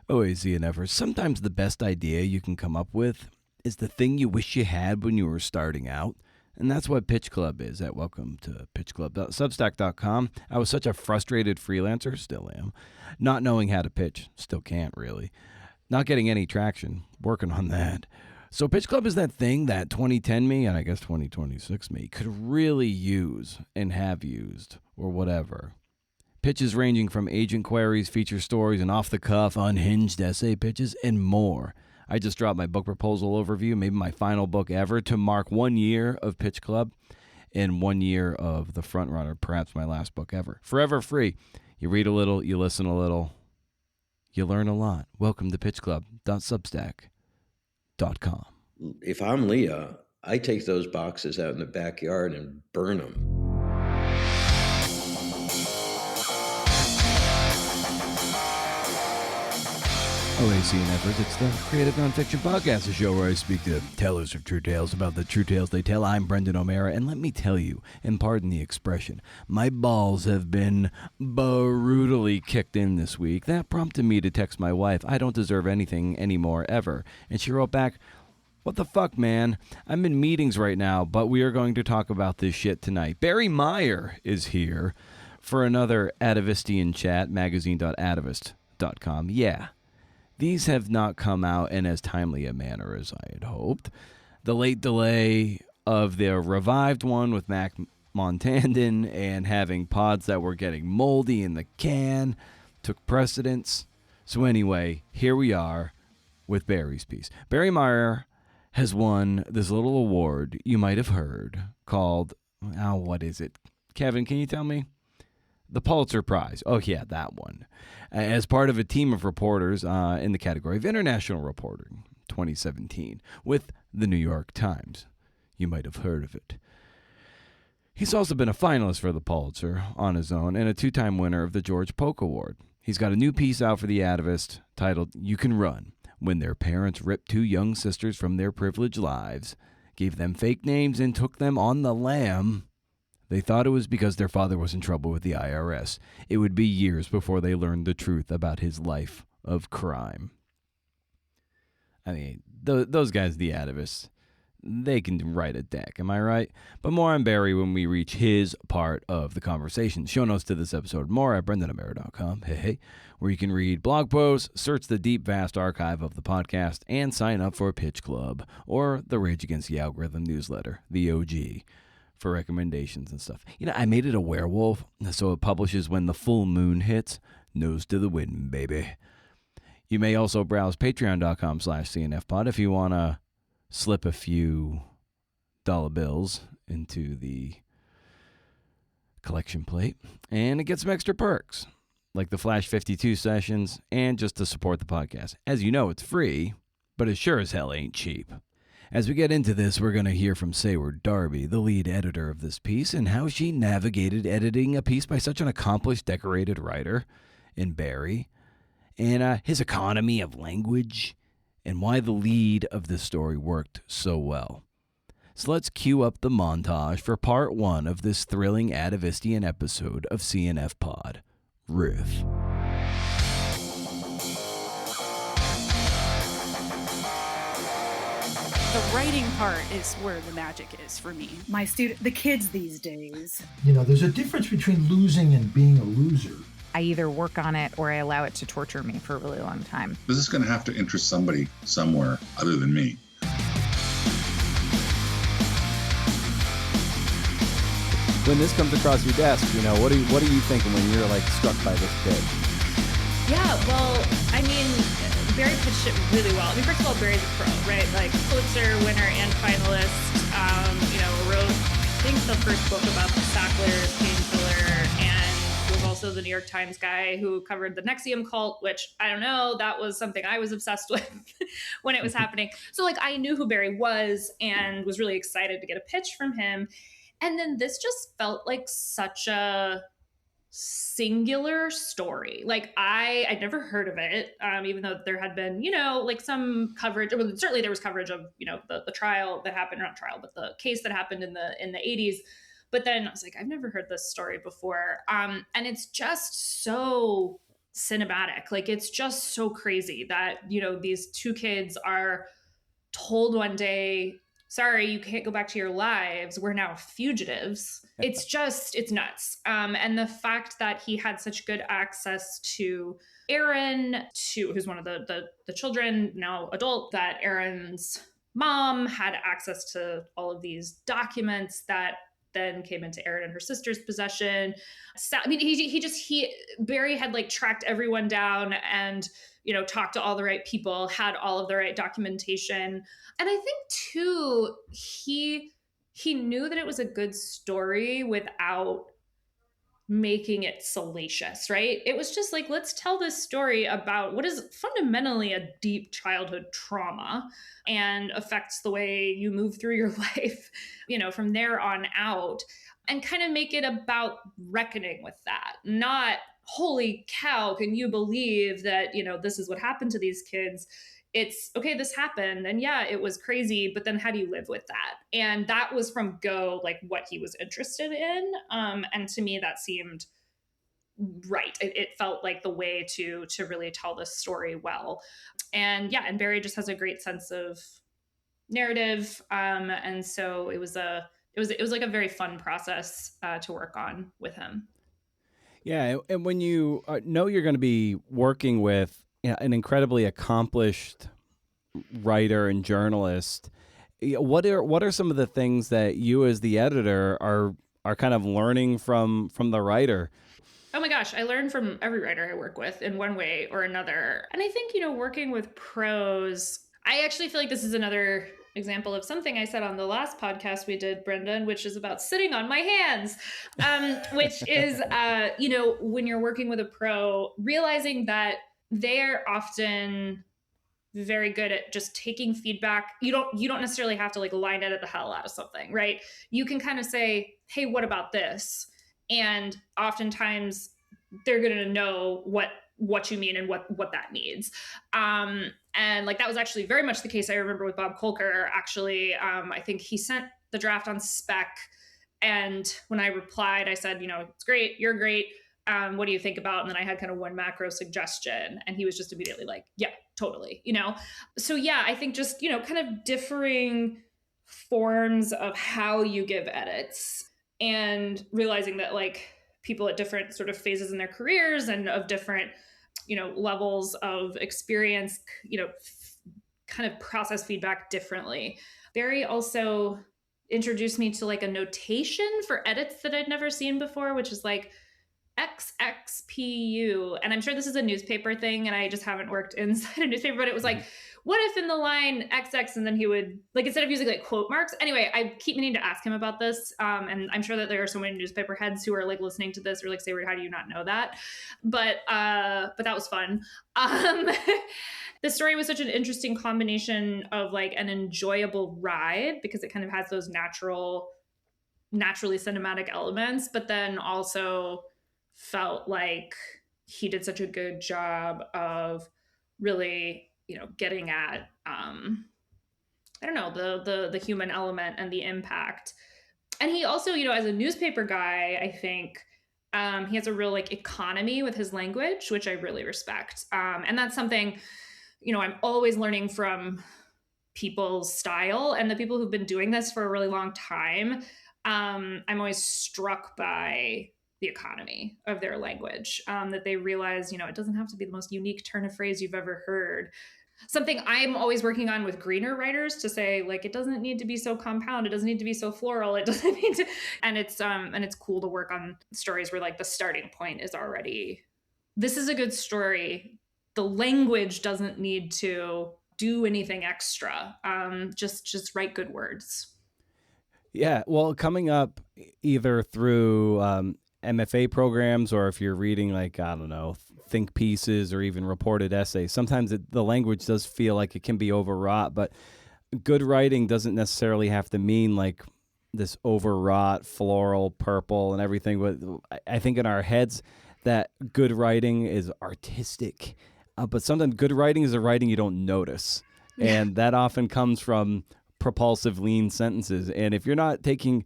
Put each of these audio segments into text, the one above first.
OACNFers, sometimes the best idea you can come up with is the thing you wish you had when you were starting out. And that's what Pitch Club is at welcome to pitchclub.substack.com. I was such a frustrated freelancer, still am, not knowing how to pitch, still can't really, not getting any traction, working on that. So Pitch Club is that thing that 2010 me, and I guess 2026 me, could really use and have used, or whatever. Pitches ranging from agent queries, feature stories, and off-the-cuff, unhinged essay pitches, and more. I just dropped my book proposal overview, maybe my final book ever, to mark 1 year of Pitch Club and 1 year of The Frontrunner, perhaps my last book ever. Forever free. You read a little, you listen a little, you learn a lot. Welcome to pitchclub.substack.com. If I'm Leah, I take those boxes out in the backyard and burn them. OACNFers, it's the Creative Nonfiction Podcast, a show where I speak to tellers of true tales about the true tales they tell. I'm Brendan O'Mara, and let me tell you, and pardon the expression, my balls have been brutally kicked in this week. That prompted me to text my wife, I don't deserve anything anymore, ever. And she wrote back, what the fuck, man? I'm in meetings right now, but we are going to talk about this shit tonight. Barry Meier is here for another Atavistian chat, magazine.atavist.com. Yeah. These have not come out in as timely a manner as I had hoped. The late delay of their revived one with Mac Montandon and having pods that were getting moldy in the can took precedence. So anyway, here we are with Barry's piece. Barry Meier has won this little award you might have heard called, what is it? Kevin, can you tell me? The Pulitzer Prize. Oh, yeah, that one. As part of a team of reporters in the category of international reporting, 2017, with the New York Times. You might have heard of it. He's also been a finalist for the Pulitzer on his own and a two-time winner of the George Polk Award. He's got a new piece out for The Atavist titled, You Can Run, When Their Parents Ripped Two Young Sisters from Their Privileged Lives, Gave Them Fake Names, and Took Them on the Lam. They thought it was because their father was in trouble with the IRS. It would be years before they learned the truth about his life of crime. I mean, those guys, the Atavists, they can write a deck, am I right? But more on Barry when we reach his part of the conversation. Show notes to this episode, more at brendanamara.com, where you can read blog posts, search the deep, vast archive of the podcast, and sign up for Pitch Club, or the Rage Against the Algorithm newsletter, the OG, for recommendations and stuff. You know, I made it a werewolf, so it publishes when the full moon hits. Nose to the wind, baby. You may also browse patreon.com/CNFpod if you want to slip a few dollar bills into the collection plate. And it gets some extra perks, like the Flash 52 sessions, and just to support the podcast. As you know, it's free, but it sure as hell ain't cheap. As we get into this, we're going to hear from Sayward Darby, the lead editor of this piece, and how she navigated editing a piece by such an accomplished, decorated writer in Barry, and his economy of language, and why the lead of this story worked so well. So let's cue up the montage for part one of this thrilling Atavistian episode of CNF Pod. Riff. The writing part is where the magic is for me. The kids these days. You know, there's a difference between losing and being a loser. I either work on it or I allow it to torture me for a really long time. This is going to have to interest somebody somewhere other than me. When this comes across your desk, you know, what are you thinking when you're like struck by this pitch? Yeah, well, I mean, Barry pitched it really well. I mean, first of all, Barry's a pro, right? Like Pulitzer winner and finalist. Wrote, I think, the first book about the Sacklers painkiller, and was also the New York Times guy who covered the Nexium cult, which I don't know, that was something I was obsessed with when it was happening. So like I knew who Barry was and was really excited to get a pitch from him. And then this just felt like such a singular story. Like I'd never heard of it, even though there had been, like some coverage. Well, certainly there was coverage of, the trial that happened, or not trial, but the case that happened in the 80s. But then I was like, I've never heard this story before. And it's just so cinematic. Like, it's just so crazy that, these two kids are told one day, sorry, you can't go back to your lives. We're now fugitives. It's nuts. And the fact that he had such good access to Aaron, who's one of the children, now adult, that Aaron's mom had access to all of these documents that then came into Aaron and her sister's possession. So, I mean, Barry had like tracked everyone down and, talked to all the right people, had all of the right documentation. And I think too, he knew that it was a good story without making it salacious, right? It was just like, let's tell this story about what is fundamentally a deep childhood trauma and affects the way you move through your life, from there on out, and kind of make it about reckoning with that. Not, holy cow, can you believe that, this is what happened to these kids? It's, okay, this happened, and yeah, it was crazy, but then how do you live with that? And that was from go, like, what he was interested in. And to me, that seemed right. It felt like the way to really tell this story well. And yeah, and Barry just has a great sense of narrative. And so it was like a very fun process to work on with him. Yeah, and when you know you're going to be working with an incredibly accomplished writer and journalist, what are some of the things that you as the editor are kind of learning from the writer? Oh my gosh, I learn from every writer I work with in one way or another. And I think, working with pros, I actually feel like this is another example of something I said on the last podcast we did, Brendan, which is about sitting on my hands, which is, when you're working with a pro, realizing that they're often very good at just taking feedback. You don't necessarily have to like line edit the hell out of something, right? You can kind of say, hey, what about this? And oftentimes they're going to know what you mean and what that needs. And like, that was actually very much the case. I remember with Bob Kolker, actually, I think he sent the draft on spec. And when I replied, I said, it's great. You're great. What do you think about? And then I had kind of one macro suggestion, and he was just immediately like, yeah, totally. So yeah, I think just, kind of differing forms of how you give edits, and realizing that like people at different sort of phases in their careers and of different, levels of experience, kind of process feedback differently. Barry also introduced me to like a notation for edits that I'd never seen before, which is like XXPU. And I'm sure this is a newspaper thing, and I just haven't worked inside a newspaper, but it was like, what if in the line XX, and then he would, like, instead of using like quote marks. Anyway, I keep meaning to ask him about this. And I'm sure that there are so many newspaper heads who are like listening to this or like, say, how do you not know that? But that was fun. The story was such an interesting combination of like an enjoyable ride, because it kind of has those naturally cinematic elements, but then also felt like he did such a good job of really, getting at, I don't know, the human element and the impact. And he also, as a newspaper guy, I think he has a real like economy with his language, which I really respect. And that's something, I'm always learning from people's style, and the people who've been doing this for a really long time. I'm always struck by the economy of their language, that they realize, it doesn't have to be the most unique turn of phrase you've ever heard. Something I'm always working on with greener writers, to say like, it doesn't need to be so compound. It doesn't need to be so floral. It doesn't need to, and it's cool to work on stories where like the starting point is already, this is a good story. The language doesn't need to do anything extra. Just write good words. Yeah. Well, coming up either through MFA programs, or if you're reading like, I don't know, think pieces or even reported essays, sometimes the language does feel like it can be overwrought, but good writing doesn't necessarily have to mean like this overwrought floral purple and everything. But I think in our heads that good writing is artistic, but sometimes good writing is a writing you don't notice. And that often comes from propulsive, lean sentences. And if you're not taking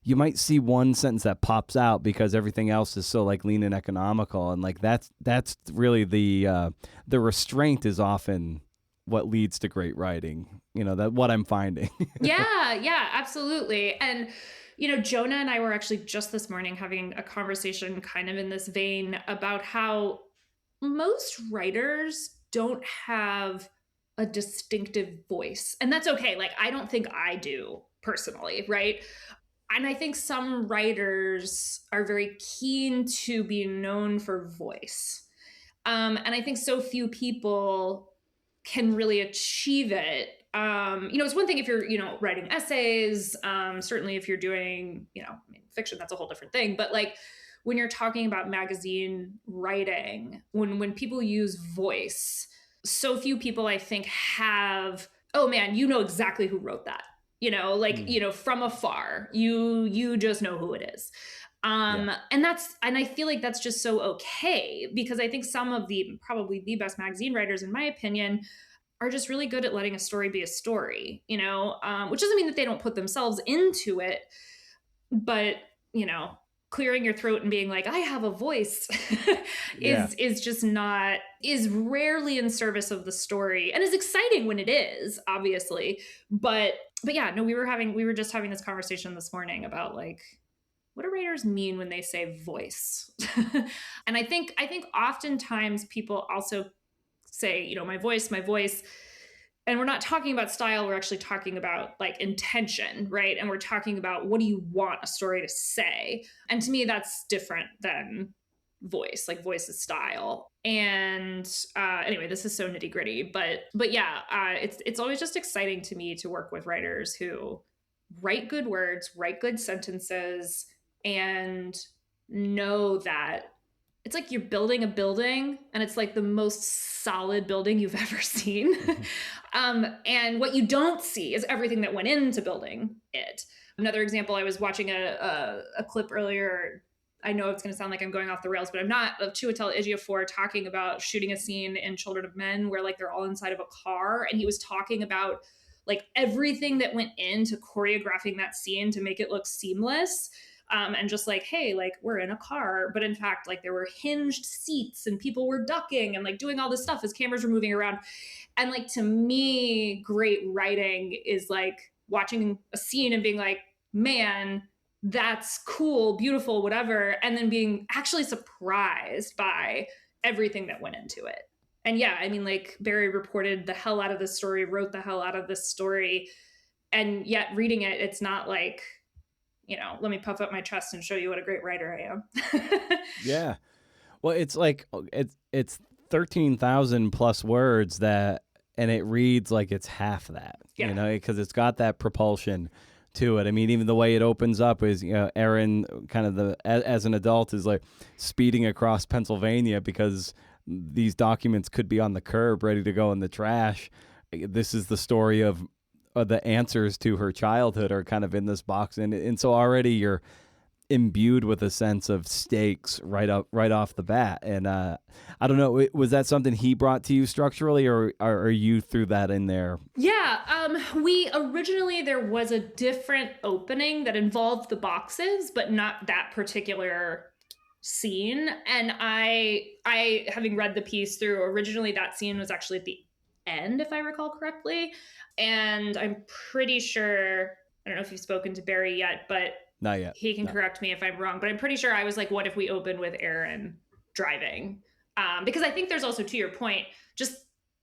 you might see one sentence that pops out because everything else is so like lean and economical, and like that's really the restraint is often what leads to great writing. That what I'm finding. Yeah, absolutely. And Jonah and I were actually just this morning having a conversation kind of in this vein about how most writers don't have a distinctive voice, and that's okay. Like, I don't think I do personally, right? And I think some writers are very keen to be known for voice. And I think so few people can really achieve it. It's one thing if you're, writing essays, certainly if you're doing, fiction, that's a whole different thing. But like when you're talking about magazine writing, when people use voice, so few people I think have, oh man, exactly who wrote that. From afar, you just know who it is. And I feel like that's just so okay, because I think some of probably the best magazine writers, in my opinion, are just really good at letting a story be a story, which doesn't mean that they don't put themselves into it, but, clearing your throat and being like, I have a voice is rarely in service of the story, and is exciting when it is, obviously. But yeah, no, we were just having this conversation this morning about like, what do writers mean when they say voice? And I think oftentimes people also say, my voice, and we're not talking about style. We're actually talking about like intention, right? And we're talking about, what do you want a story to say? And to me, that's different than voice. Like, voice is style. And anyway, this is so nitty gritty, but yeah, it's always just exciting to me to work with writers who write good words, write good sentences, and know that it's like you're building a building, and it's like the most solid building you've ever seen. And what you don't see is everything that went into building it. Another example, I was watching a clip earlier. I know it's going to sound like I'm going off the rails, but I'm not, of Chiwetel Ejiofor talking about shooting a scene in Children of Men where like they're all inside of a car. And he was talking about like everything that went into choreographing that scene to make it look seamless. And just like, hey, like we're in a car, but in fact, like there were hinged seats and people were ducking and like doing all this stuff as cameras were moving around. And like, to me, great writing is like watching a scene and being like, man, that's cool, beautiful, whatever. And then being actually surprised by everything that went into it. And yeah, I mean, like Barry reported the hell out of this story, wrote the hell out of this story. And yet reading it, it's not like, let me puff up my chest and show you what a great writer I am. Yeah. Well, it's like, it's 13,000 plus words and it reads like it's half that, because it's got that propulsion to it. I mean, even the way it opens up is, Aaron kind of as an adult is like speeding across Pennsylvania because these documents could be on the curb ready to go in the trash. This is the story of the answers to her childhood are kind of in this box. And so already you're imbued with a sense of stakes right off the bat. And I don't know, was that something he brought to you structurally, or you threw that in there? Yeah, we originally, there was a different opening that involved the boxes, but not that particular scene. And I having read the piece through, originally that scene was actually at the end, if I recall correctly. And I'm pretty sure, I don't know if you've spoken to Barry yet, but not yet. He can correct me if I'm wrong, but I'm pretty sure I was like, what if we open with Aaron driving? Because I think there's also, to your point, just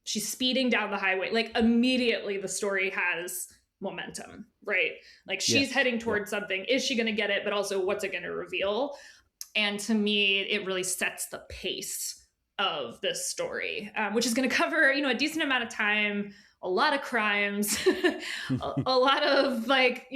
she's speeding down the highway. Like immediately the story has momentum, right? Like she's heading towards something. Is she going to get it? But also, what's it going to reveal? And to me, it really sets the pace of this story, which is going to cover, a decent amount of time, a lot of crimes, a lot of like,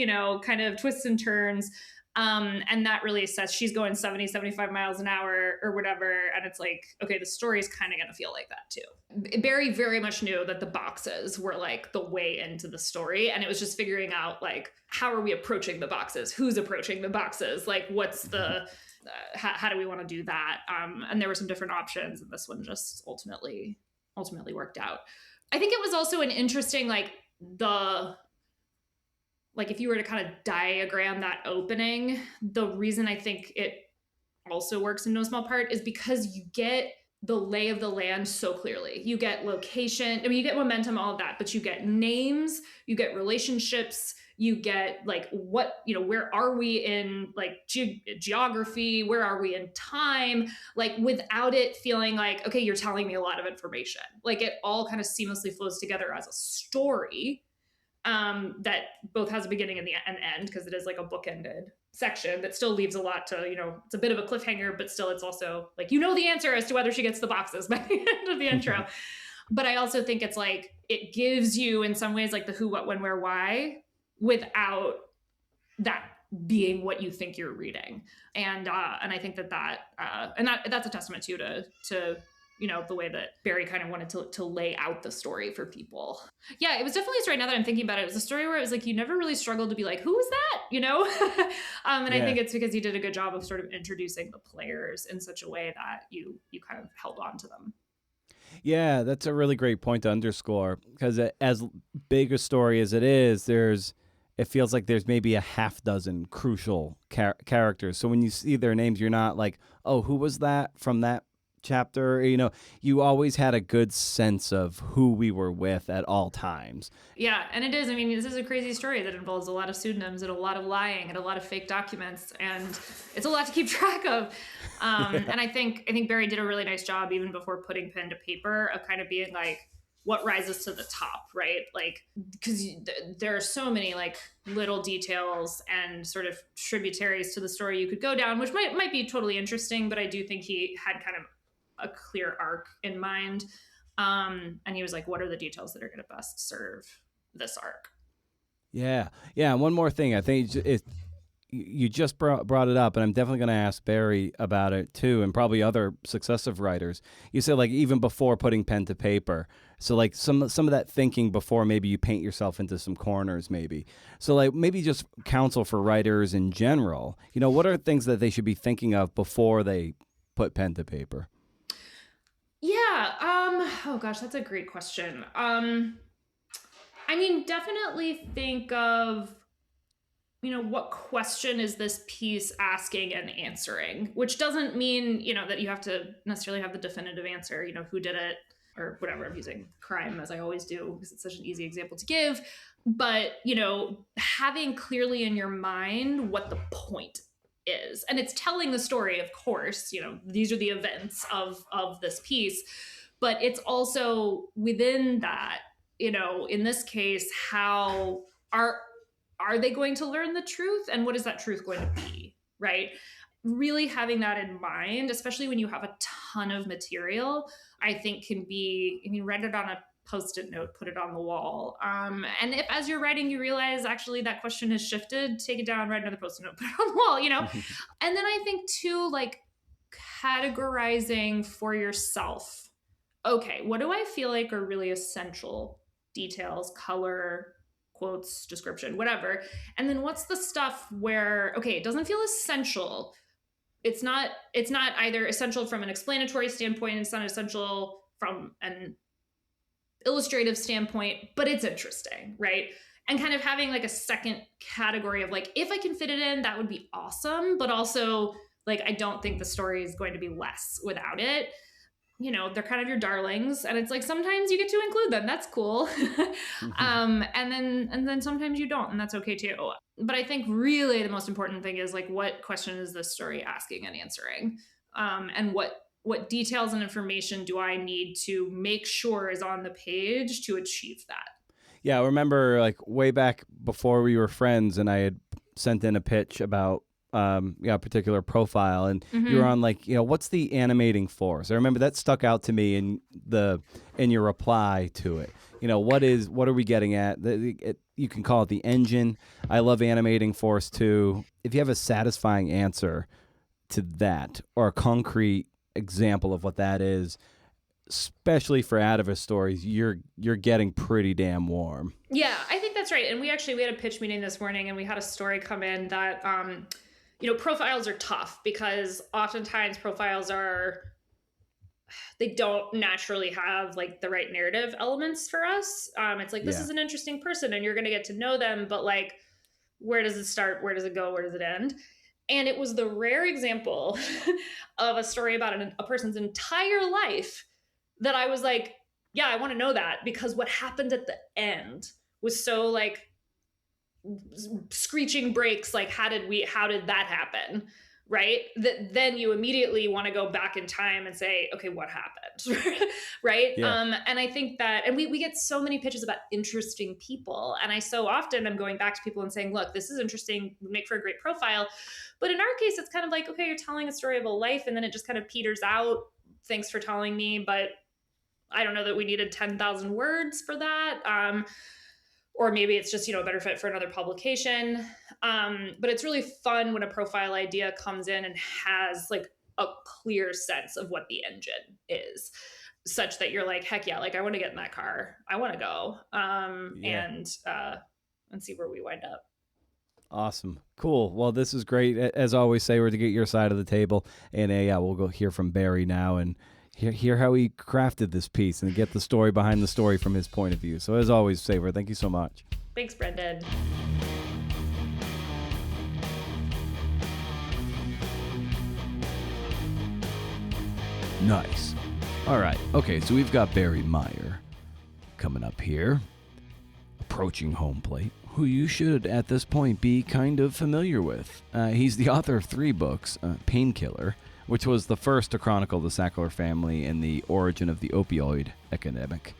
kind of twists and turns. And that really says she's going 70, 75 miles an hour or whatever. And it's like, okay, the story's kind of going to feel like that too. Barry very much knew that the boxes were like the way into the story. And it was just figuring out like, how are we approaching the boxes? Who's approaching the boxes? Like, what's the, how do we want to do that? And there were some different options, and this one just ultimately worked out. I think it was also an interesting, like like if you were to kind of diagram that opening, the reason I think it also works in no small part is because you get the lay of the land so clearly. You get location, I mean, you get momentum, all of that, but you get names, you get relationships, you get like what, where are we in like geography? Where are we in time? Like without it feeling like, okay, you're telling me a lot of information. Like it all kind of seamlessly flows together as a story that both has a beginning and an end, because it is like a bookended section that still leaves a lot to, it's a bit of a cliffhanger, but still it's also like, the answer as to whether she gets the boxes by the end of the intro. But I also think it's like, it gives you in some ways like the who, what, when, where, why, without that being what you think you're reading. And I think that's a testament to the way that Barry kind of wanted to lay out the story for people. Yeah, it was definitely a story. Now that I'm thinking about it, it was a story where it was like, you never really struggled to be like, who is that? And I think it's because he did a good job of sort of introducing the players in such a way that you kind of held on to them. Yeah, that's a really great point to underscore, because as big a story as it is, it feels like there's maybe a half dozen crucial characters. So when you see their names, you're not like, oh, who was that from that chapter? You always had a good sense of who we were with at all times. Yeah, and it is. I mean, this is a crazy story that involves a lot of pseudonyms and a lot of lying and a lot of fake documents, and it's a lot to keep track of. And I think Barry did a really nice job, even before putting pen to paper, of kind of being like, what rises to the top, right? Like, because there are so many like little details and sort of tributaries to the story you could go down, which might be totally interesting, but I do think he had kind of a clear arc in mind. And he was like, what are the details that are going to best serve this arc? Yeah. And one more thing, I think you just brought it up, and I'm definitely going to ask Barry about it too, and probably other successive writers. You said like even before putting pen to paper. So like some of that thinking before maybe you paint yourself into some corners maybe. So like maybe just counsel for writers in general. What are things that they should be thinking of before they put pen to paper? Yeah. Oh gosh, that's a great question. I mean, definitely think of, what question is this piece asking and answering, which doesn't mean, that you have to necessarily have the definitive answer, who did it or whatever. I'm using crime as I always do because it's such an easy example to give. But, having clearly in your mind what the point is. And it's telling the story, of course, these are the events of this piece, but it's also within that, in this case, how are they going to learn the truth, and what is that truth going to be, right? Really having that in mind, especially when you have a ton of material, I think can be, write it on a Post-it note, put it on the wall. And if as you're writing, you realize actually that question has shifted, take it down, write another Post-it note, put it on the wall, And then I think too, like categorizing for yourself. Okay, what do I feel like are really essential details, color, quotes, description, whatever. And then what's the stuff where, okay, it doesn't feel essential. It's not either essential from an explanatory standpoint, it's not essential from an illustrative standpoint, but it's interesting, right? And kind of having like a second category of like, if I can fit it in, that would be awesome. But also like, I don't think the story is going to be less without it. They're kind of your darlings, and it's like, sometimes you get to include them. That's cool. And then sometimes you don't, and that's okay too. But I think really the most important thing is like, what question is this story asking and answering? And what details and information do I need to make sure is on the page to achieve that? Yeah, I remember like way back before we were friends, and I had sent in a pitch about a particular profile, and you were on like, what's the animating force? I remember that stuck out to me in your reply to it. What are we getting at? You can call it the engine. I love animating force too. If you have a satisfying answer to that, or a concrete example of what that is, especially for Atavist stories, you're getting pretty damn warm. Yeah, I think that's right. And we had a pitch meeting this morning, and we had a story come in that profiles are tough, because oftentimes profiles they don't naturally have like the right narrative elements for us. It's like, this is an interesting person and you're going to get to know them, but like, where does it start? Where does it go? Where does it end? And it was the rare example of a story about a person's entire life that I was like, yeah, I want to know that, because what happened at the end was so like screeching brakes. Like, how did that happen? Right? That then you immediately want to go back in time and say, okay, what happened? Right? Yeah. And I think that, and we get so many pitches about interesting people. And I so often am going back to people and saying, look, this is interesting, would make for a great profile. But in our case, it's kind of like, okay, you're telling a story of a life and then it just kind of peters out. Thanks for telling me, but I don't know that we needed 10,000 words for that. Or maybe it's just, a better fit for another publication. But it's really fun when a profile idea comes in and has like a clear sense of what the engine is, such that you're like, heck yeah, like I want to get in that car. I want to go and see where we wind up. Awesome. Cool. Well, this is great. As always, Saber, to get your side of the table. And we'll go hear from Barry now and hear how he crafted this piece and get the story behind the story from his point of view. So as always, Saber, thank you so much. Thanks, Brendan. Nice. All right. Okay, so we've got Barry Meier coming up here, approaching home plate, who you should, at this point, be kind of familiar with. He's the author of 3 books, Painkiller, which was the first to chronicle the Sackler family and the origin of the opioid epidemic.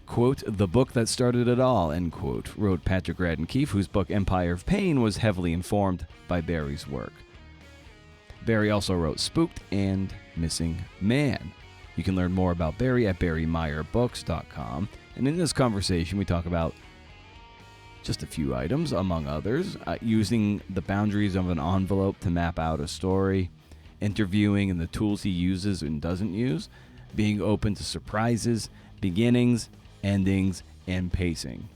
Quote, the book that started it all, end quote, wrote Patrick Radden Keefe, whose book Empire of Pain was heavily informed by Barry's work. Barry also wrote Spooked and Missing Man. You can learn more about Barry at barrymeierbooks.com. And in this conversation, we talk about just a few items, among others, using the boundaries of an envelope to map out a story, interviewing and the tools he uses and doesn't use, being open to surprises, beginnings, endings, and pacing.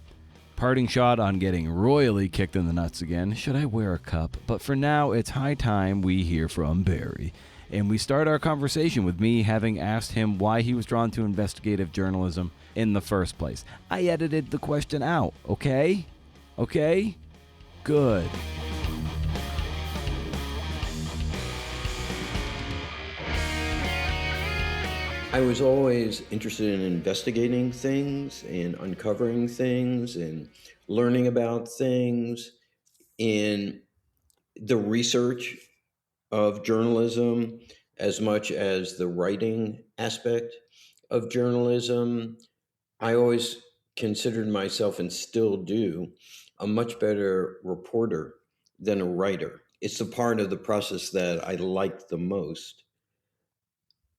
Parting shot on getting royally kicked in the nuts again. Should I wear a cup? But for now, it's high time we hear from Barry. And we start our conversation with me having asked him why he was drawn to investigative journalism in the first place. I edited the question out, okay? Okay? Good. I was always interested in investigating things and uncovering things and learning about things. In the research of journalism as much as the writing aspect of journalism, I always considered myself, and still do, a much better reporter than a writer. It's the part of the process that I like the most.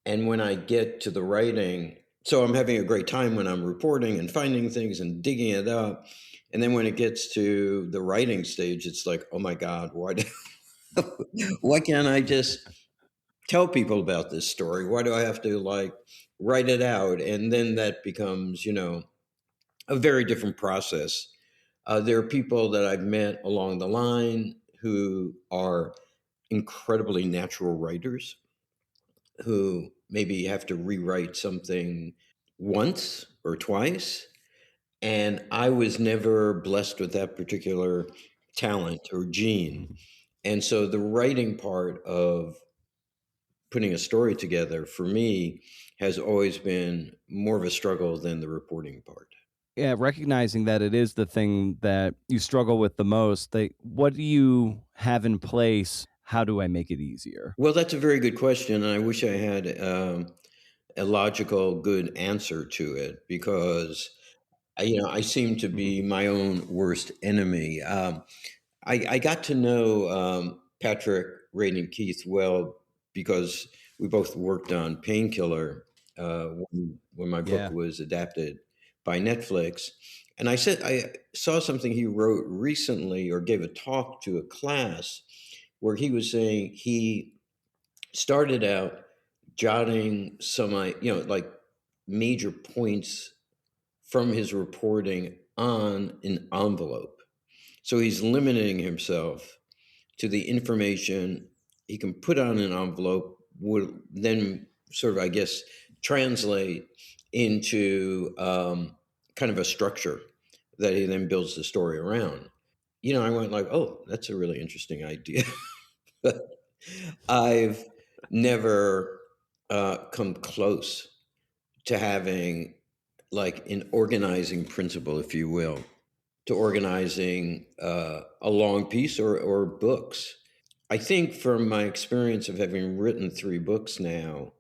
And when I get to the writing, so I'm having a great time when I'm reporting and finding things and digging it up. And then when it gets to the writing stage, it's like, oh my God, why can't I just tell people about this story? Why do I have to write it out? And then that becomes, a very different process. There are people that I've met along the line who are incredibly natural writers, who maybe have to rewrite something once or twice. And I was never blessed with that particular talent or gene. And so the writing part of putting a story together for me has always been more of a struggle than the reporting part. Yeah, recognizing that it is the thing that you struggle with the most, what do you have in place? How do I make it easier? Well, that's a very good question. And I wish I had a logical, good answer to it, because I seem to be my own worst enemy. I got to know Patrick Radden Keefe well because we both worked on Painkiller when my book was adapted by Netflix. And I saw something he wrote recently, or gave a talk to a class, where he was saying he started out jotting some, major points from his reporting on an envelope. So he's limiting himself to the information he can put on an envelope, would then sort of, I guess, translate into kind of a structure that he then builds the story around. I went like, oh, that's a really interesting idea. But I've never come close to having like an organizing principle, if you will, to organizing a long piece or books. I think from my experience of having written 3 books now,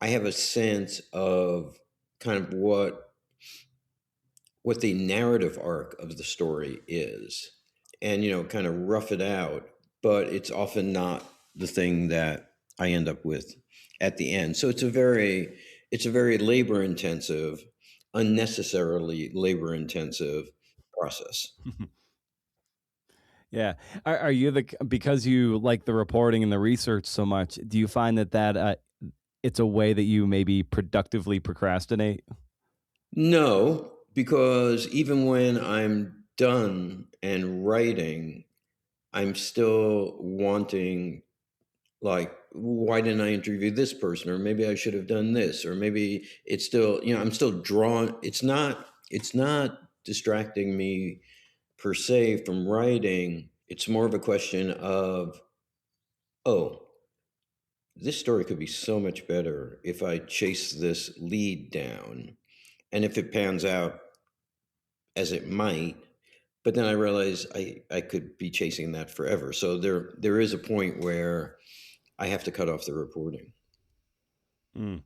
I have a sense of kind of what the narrative arc of the story is, and kind of rough it out, but it's often not the thing that I end up with at the end. So it's a very labor intensive, unnecessarily labor intensive process. Yeah. Are you because you like the reporting and the research so much, do you find that it's a way that you maybe productively procrastinate? No, because even when I'm done and writing, I'm still wanting, like, why didn't I interview this person? Or maybe I should have done this, or maybe it's still, I'm still drawn. It's not distracting me per se from writing. It's more of a question of, oh, this story could be so much better if I chase this lead down. And if it pans out as it might, but then I realize I could be chasing that forever. So there is a point where I have to cut off the reporting. Mm.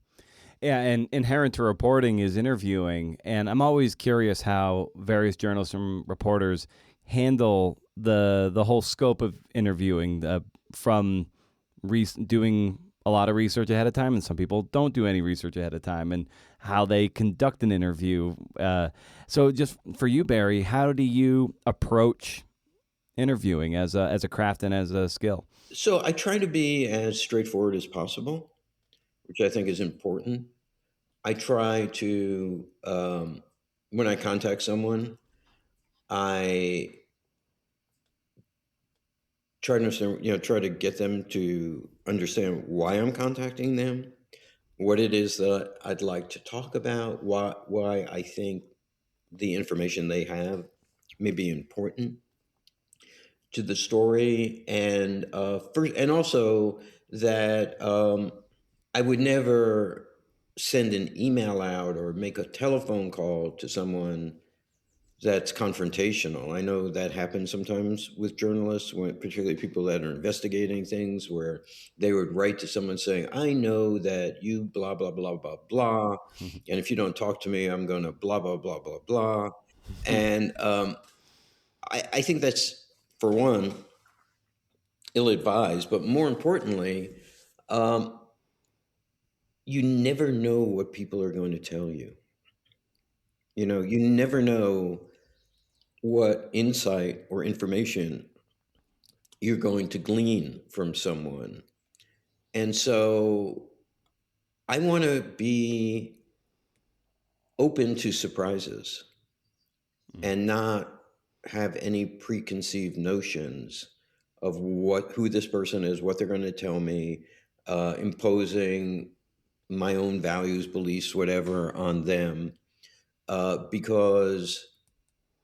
Yeah, and inherent to reporting is interviewing, and I'm always curious how various journalists and reporters handle the whole scope of interviewing, from doing a lot of research ahead of time, and some people don't do any research ahead of time, and how they conduct an interview. So, just for you, Barry, how do you approach interviewing as a craft and as a skill? So I try to be as straightforward as possible, which I think is important. I try to, when I contact someone, I try to understand, try to get them to understand why I'm contacting them, what it is that I'd like to talk about, why I think the information they have may be important to the story, and first, and also that I would never send an email out or make a telephone call to someone that's confrontational. I know that happens sometimes with journalists, particularly people that are investigating things, where they would write to someone saying, I know that you blah, blah, blah, blah, blah. And if you don't talk to me, I'm going to blah, blah, blah, blah, blah. And I think that's, for one, ill-advised, but more importantly, um, you never know what people are going to tell you. You never know what insight or information you're going to glean from someone. And so I want to be open to surprises and not have any preconceived notions of who this person is, what they're going to tell me, imposing my own values, beliefs, whatever on them, because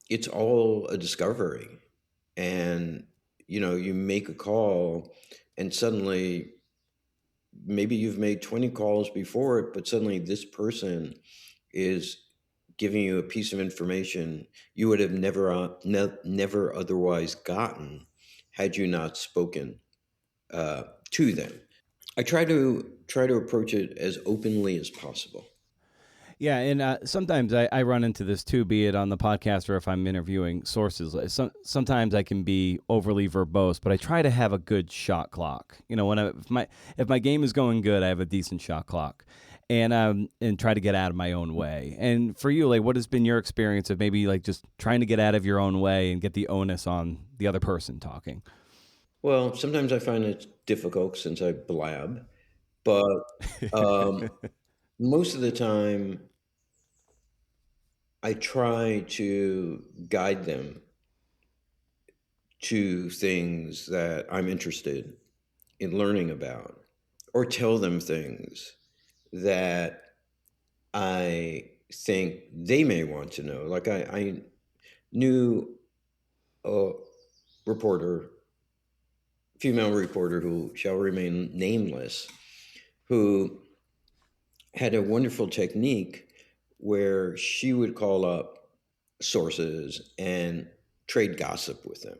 it's all a discovery. And you make a call, and suddenly maybe you've made 20 calls before it, but suddenly this person is giving you a piece of information you would have never otherwise gotten had you not spoken to them. I try to approach it as openly as possible. Yeah, and sometimes I run into this too, be it on the podcast or if I'm interviewing sources. Sometimes I can be overly verbose, but I try to have a good shot clock. If my game is going good, I have a decent shot clock, and try to get out of my own way. And for you, like, what has been your experience of maybe like just trying to get out of your own way and get the onus on the other person talking? Well, sometimes I find it difficult since I blab, but most of the time I try to guide them to things that I'm interested in learning about, or tell them things that I think they may want to know. Like I knew a reporter, female reporter who shall remain nameless, who had a wonderful technique where she would call up sources and trade gossip with them.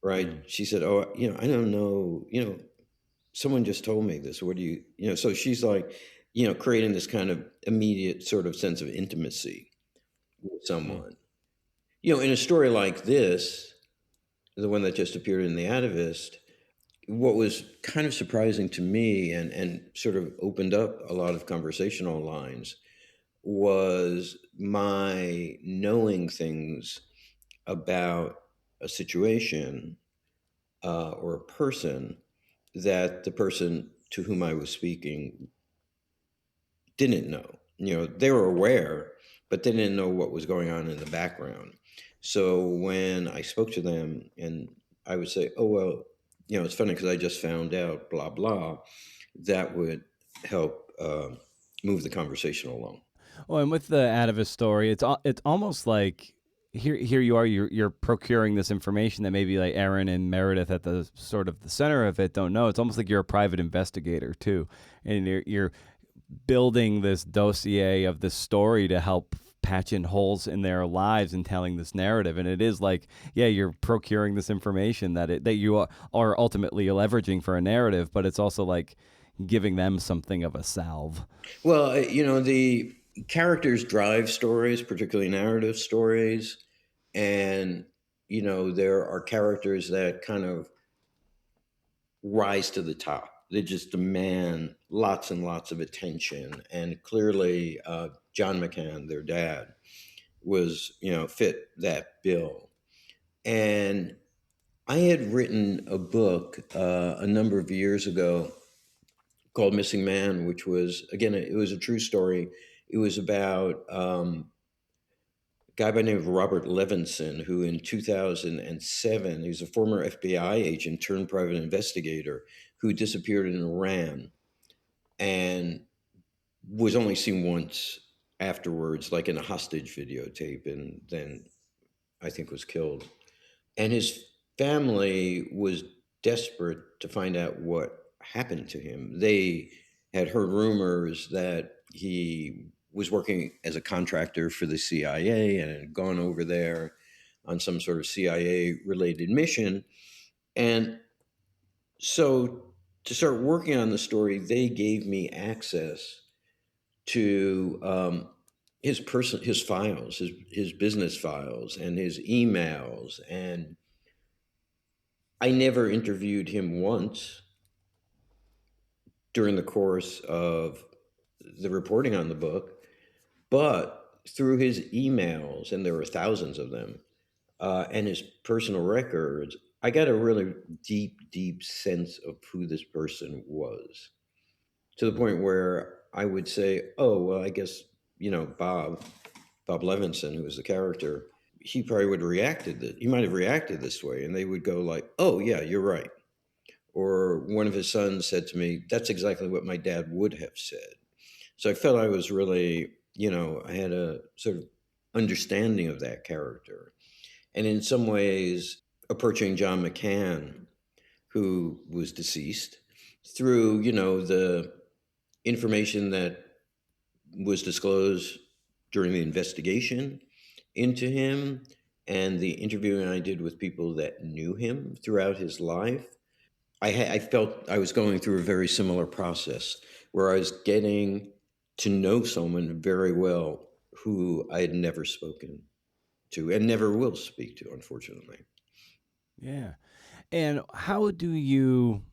Right? She said, "Oh, I don't know. Someone just told me this. What do you?" So she's like, creating this kind of immediate sort of sense of intimacy with someone. In a story like this, the one that just appeared in The Atavist, what was kind of surprising to me and sort of opened up a lot of conversational lines was my knowing things about a situation or a person that the person to whom I was speaking didn't know. They were aware, but they didn't know what was going on in the background. So when I spoke to them and I would say, "Oh, well, it's funny because I just found out, blah, blah," that would help move the conversation along. Well, and with the Atavist story, it's almost like here you are, you're procuring this information that maybe like Aaron and Meredith at the sort of the center of it don't know. It's almost like you're a private investigator too, and you're building this dossier of this story to help patch in holes in their lives and telling this narrative. And it is like, yeah, you're procuring this information that you are ultimately leveraging for a narrative, but it's also like giving them something of a salve. Well, the characters drive stories, particularly narrative stories. And, there are characters that kind of rise to the top. They just demand lots and lots of attention. And clearly, John McCann, their dad, was, fit that bill. And I had written a book a number of years ago called Missing Man, which was, again, it was a true story. It was about a guy by the name of Robert Levinson, who in 2007, he was a former FBI agent turned private investigator who disappeared in Iran and was only seen once afterwards, like in a hostage videotape, and then I think was killed. And his family was desperate to find out what happened to him. They had heard rumors that he was working as a contractor for the CIA and had gone over there on some sort of CIA related mission. And so to start working on the story, they gave me access to his files, his business files and his emails. And I never interviewed him once during the course of the reporting on the book, but through his emails, and there were thousands of them, and his personal records, I got a really deep, deep sense of who this person was, to the point where I would say, "Oh, well, I guess, Bob Levinson, who was the character, he probably would have reacted that he might have reacted this way," and they would go like, "Oh, yeah, you're right." Or one of his sons said to me, "That's exactly what my dad would have said." So I felt I was really, I had a sort of understanding of that character. And in some ways, approaching John McCann, who was deceased, through, the information that was disclosed during the investigation into him and the interviewing I did with people that knew him throughout his life, I felt I was going through a very similar process where I was getting to know someone very well who I had never spoken to and never will speak to, unfortunately. Yeah. And how do you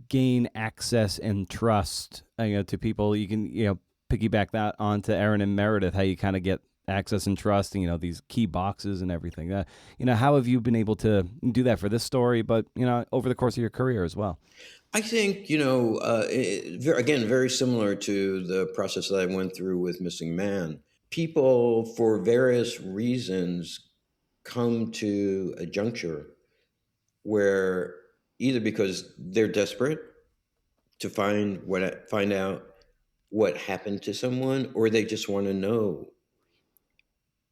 gain access and trust to people? You can piggyback that onto Aaron and Meredith, how you kind of get access and trust, these key boxes and everything. How have you been able to do that for this story, but over the course of your career as well? I think again, very similar to the process that I went through with Missing Man. People, for various reasons, come to a juncture where either because they're desperate to find out what happened to someone, or they just want to know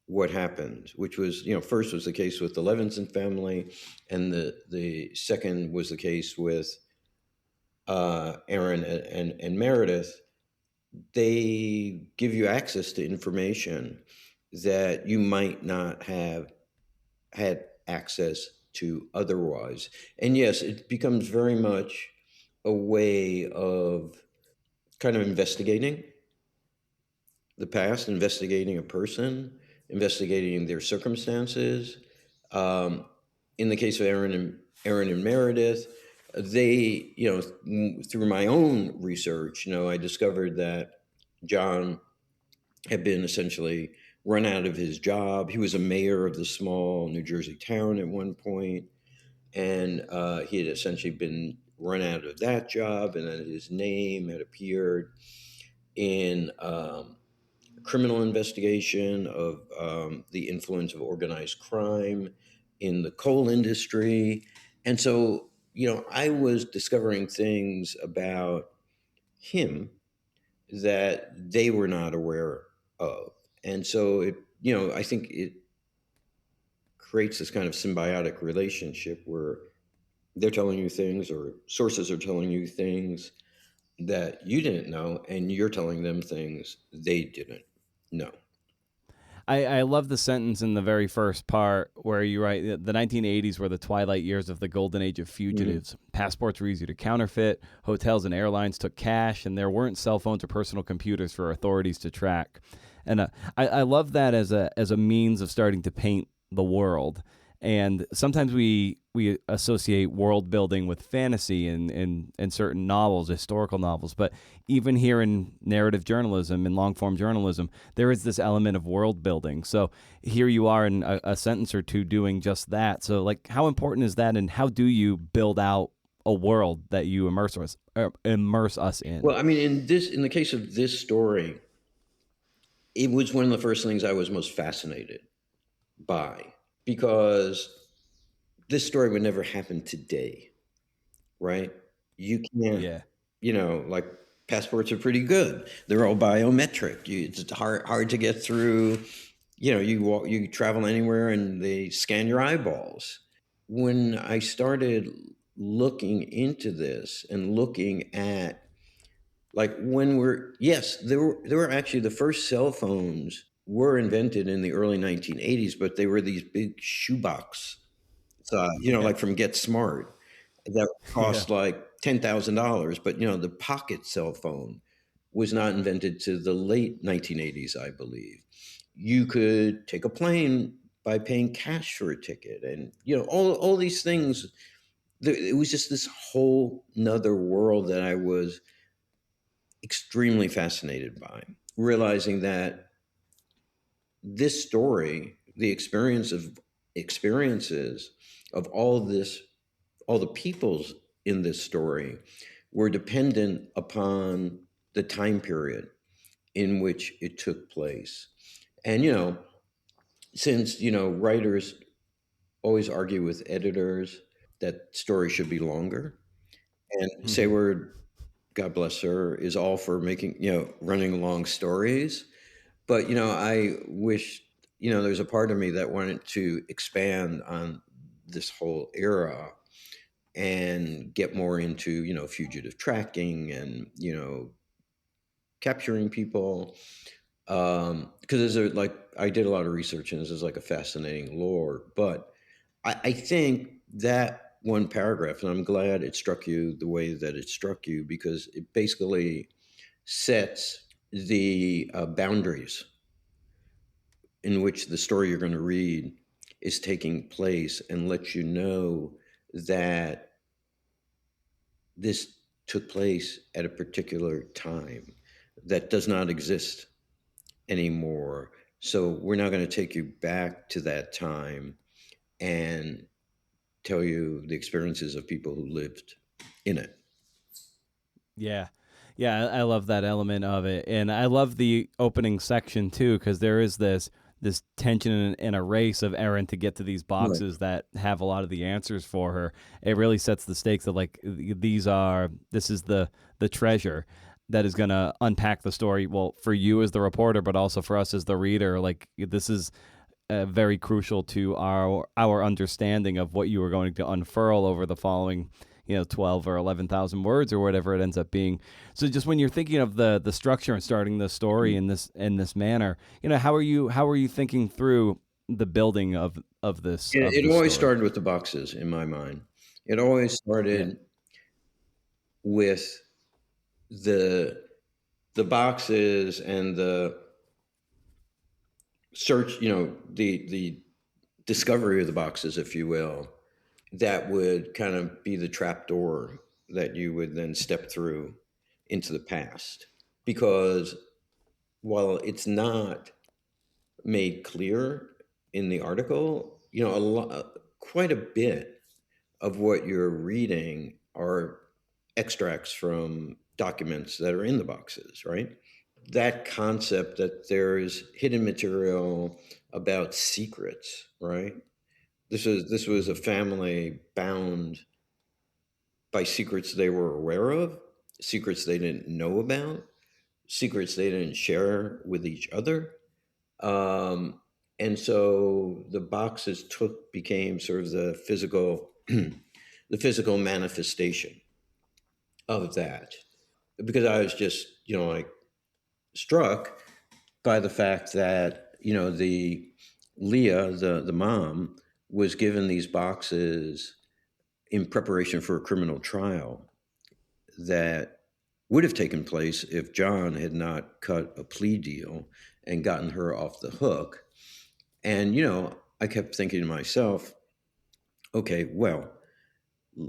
what happened, which was, first was the case with the Levinson family, and the second was the case with Aaron and Meredith. They give you access to information that you might not have had access to otherwise. And yes, it becomes very much a way of kind of investigating the past, investigating a person, investigating their circumstances. In the case of Aaron and Meredith, they, through my own research, I discovered that John had been essentially run out of his job. He was a mayor of the small New Jersey town at one point, and he had essentially been run out of that job, and then his name had appeared in criminal investigation of the influence of organized crime in the coal industry. And so, I was discovering things about him that they were not aware of. And so I think it creates this kind of symbiotic relationship where they're telling you things, or sources are telling you things that you didn't know, and you're telling them things they didn't know. I love the sentence in the very first part where you write, the 1980s were the twilight years of the golden age of fugitives. Mm-hmm. Passports were easy to counterfeit. Hotels and airlines took cash, and there weren't cell phones or personal computers for authorities to track. And I love that as a means of starting to paint the world. And sometimes we associate world building with fantasy in certain novels, historical novels. But even here in narrative journalism and long form journalism, there is this element of world building. So here you are in a sentence or two doing just that. So like, how important is that, and how do you build out a world that you immerse us in? Well, I mean, in the case of this story, it was one of the first things I was most fascinated by, because this story would never happen today, right? You can't, like, passports are pretty good. They're all biometric. It's hard to get through. You travel anywhere and they scan your eyeballs. When I started looking into this and looking at, like, there were actually, the first cell phones were invented in the early 1980s, but they were these big shoebox, like from Get Smart, that cost like $10,000. But, the pocket cell phone was not invented to the late 1980s, I believe. You could take a plane by paying cash for a ticket, and, all these things. It was just this whole nother world that I was extremely fascinated by, realizing that this story, the experiences of all the peoples in this story, were dependent upon the time period in which it took place. And, since, writers always argue with editors that stories should be longer, and Sayward, God bless her, is all for making, running long stories. But, I wish, there's a part of me that wanted to expand on this whole era and get more into, fugitive tracking and, capturing people. Because I did a lot of research, and this is like a fascinating lore. But I think that one paragraph, and I'm glad it struck you the way that it struck you, because it basically sets the boundaries in which the story you're going to read is taking place, and lets you know that this took place at a particular time that does not exist anymore. So we're now going to take you back to that time and tell you the experiences of people who lived in it. Yeah. I love that element of it. And I love the opening section too, because there is this tension and a race of Erin to get to these boxes that have a lot of the answers for her. It really sets the stakes of like, this is the treasure. that is going to unpack the story. Well, for you as the reporter, but also for us as the reader, like this is very crucial to our understanding of what you are going to unfurl over the following, 12 or 11,000 words or whatever it ends up being. So just when you're thinking of the structure and starting the story in this manner, how are you thinking through the building of this? It always started with the boxes in my mind. It always started with the boxes and the search, the discovery of the boxes, if you will, that would kind of be the trapdoor that you would then step through into the past. Because while it's not made clear in the article, quite a bit of what you're reading are extracts from documents that are in the boxes, right? That concept that there's hidden material about secrets, right? This was a family bound by secrets they were aware of, secrets they didn't know about, secrets they didn't share with each other. And so the boxes became sort of the physical manifestation of that. Because I was just, struck by the fact that, the Leah, the mom, was given these boxes in preparation for a criminal trial that would have taken place if John had not cut a plea deal and gotten her off the hook. And, I kept thinking to myself, okay, well,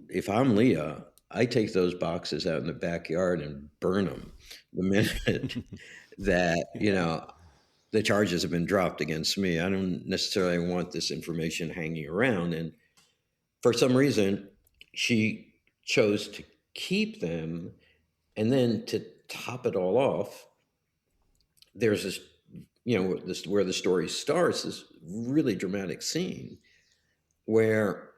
if I'm Leah, I take those boxes out in the backyard and burn them the minute that, the charges have been dropped against me. I don't necessarily want this information hanging around. And for some reason, she chose to keep them. And then to top it all off, there's this, where the story starts, this really dramatic scene where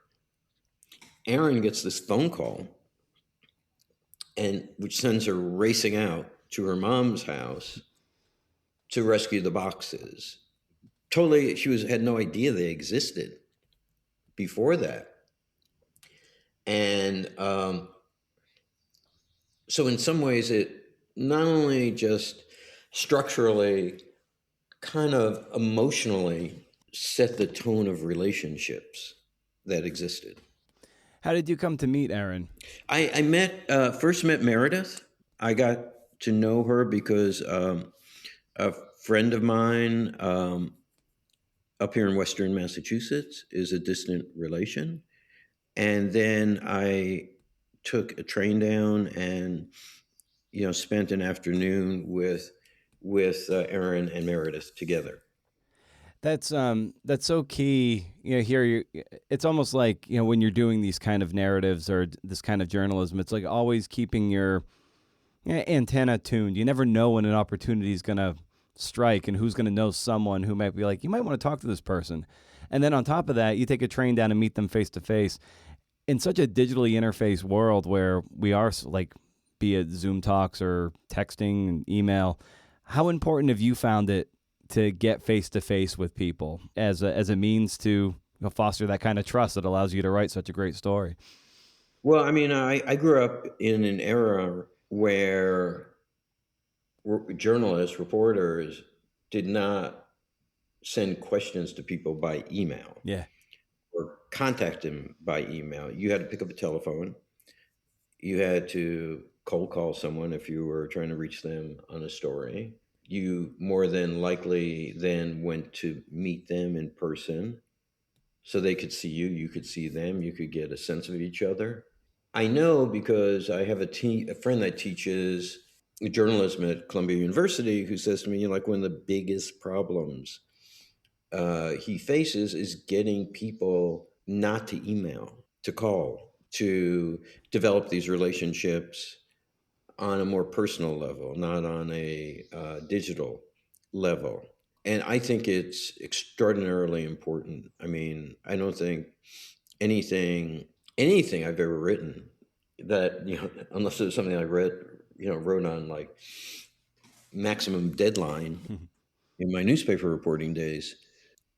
Erin gets this phone call, and which sends her racing out to her mom's house to rescue the boxes. Totally, had no idea they existed before that. And so in some ways, it not only just structurally, kind of emotionally set the tone of relationships that existed. How did you come to meet Erin? I first met Meredith. I got to know her because a friend of mine up here in Western Massachusetts is a distant relation. And then I took a train down and, spent an afternoon with Erin and Meredith together. That's so key. Here it's almost like, when you're doing these kind of narratives or this kind of journalism, it's like always keeping your antenna tuned. You never know when an opportunity is going to strike and who's going to know someone who might be like, you might want to talk to this person. And then on top of that, you take a train down and meet them face to face. In such a digitally interfaced world where we are, like, be it Zoom talks or texting and email, how important have you found it to get face to face with people as a means to foster that kind of trust that allows you to write such a great story? Well, I mean, I grew up in an era where journalists, reporters did not send questions to people by email. Yeah. Or contact them by email. You had to pick up a telephone. You had to cold call someone if you were trying to reach them on a story. You more than likely then went to meet them in person so they could see you, you could see them, you could get a sense of each other. I know because I have a friend that teaches journalism at Columbia University who says to me, like, one of the biggest problems he faces is getting people not to email, to call, to develop these relationships on a more personal level, not on a digital level. And I think it's extraordinarily important. I mean, I don't think anything I've ever written that, unless it was something I read wrote on like maximum deadline in my newspaper reporting days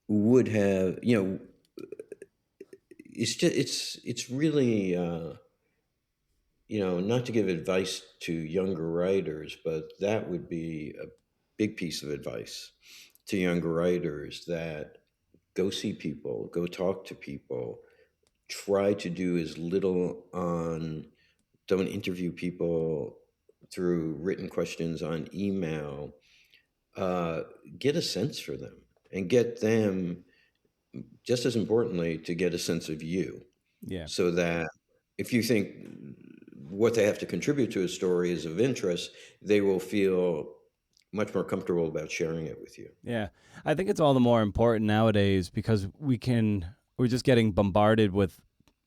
would have, it's really, not to give advice to younger writers, but that would be a big piece of advice to younger writers, that go see people, go talk to people, try to do as little don't interview people through written questions on email. Get a sense for them, and get them, just as importantly, to get a sense of you. Yeah. So that if you think what they have to contribute to a story is of interest, they will feel much more comfortable about sharing it with you. Yeah. I think it's all the more important nowadays because we're just getting bombarded with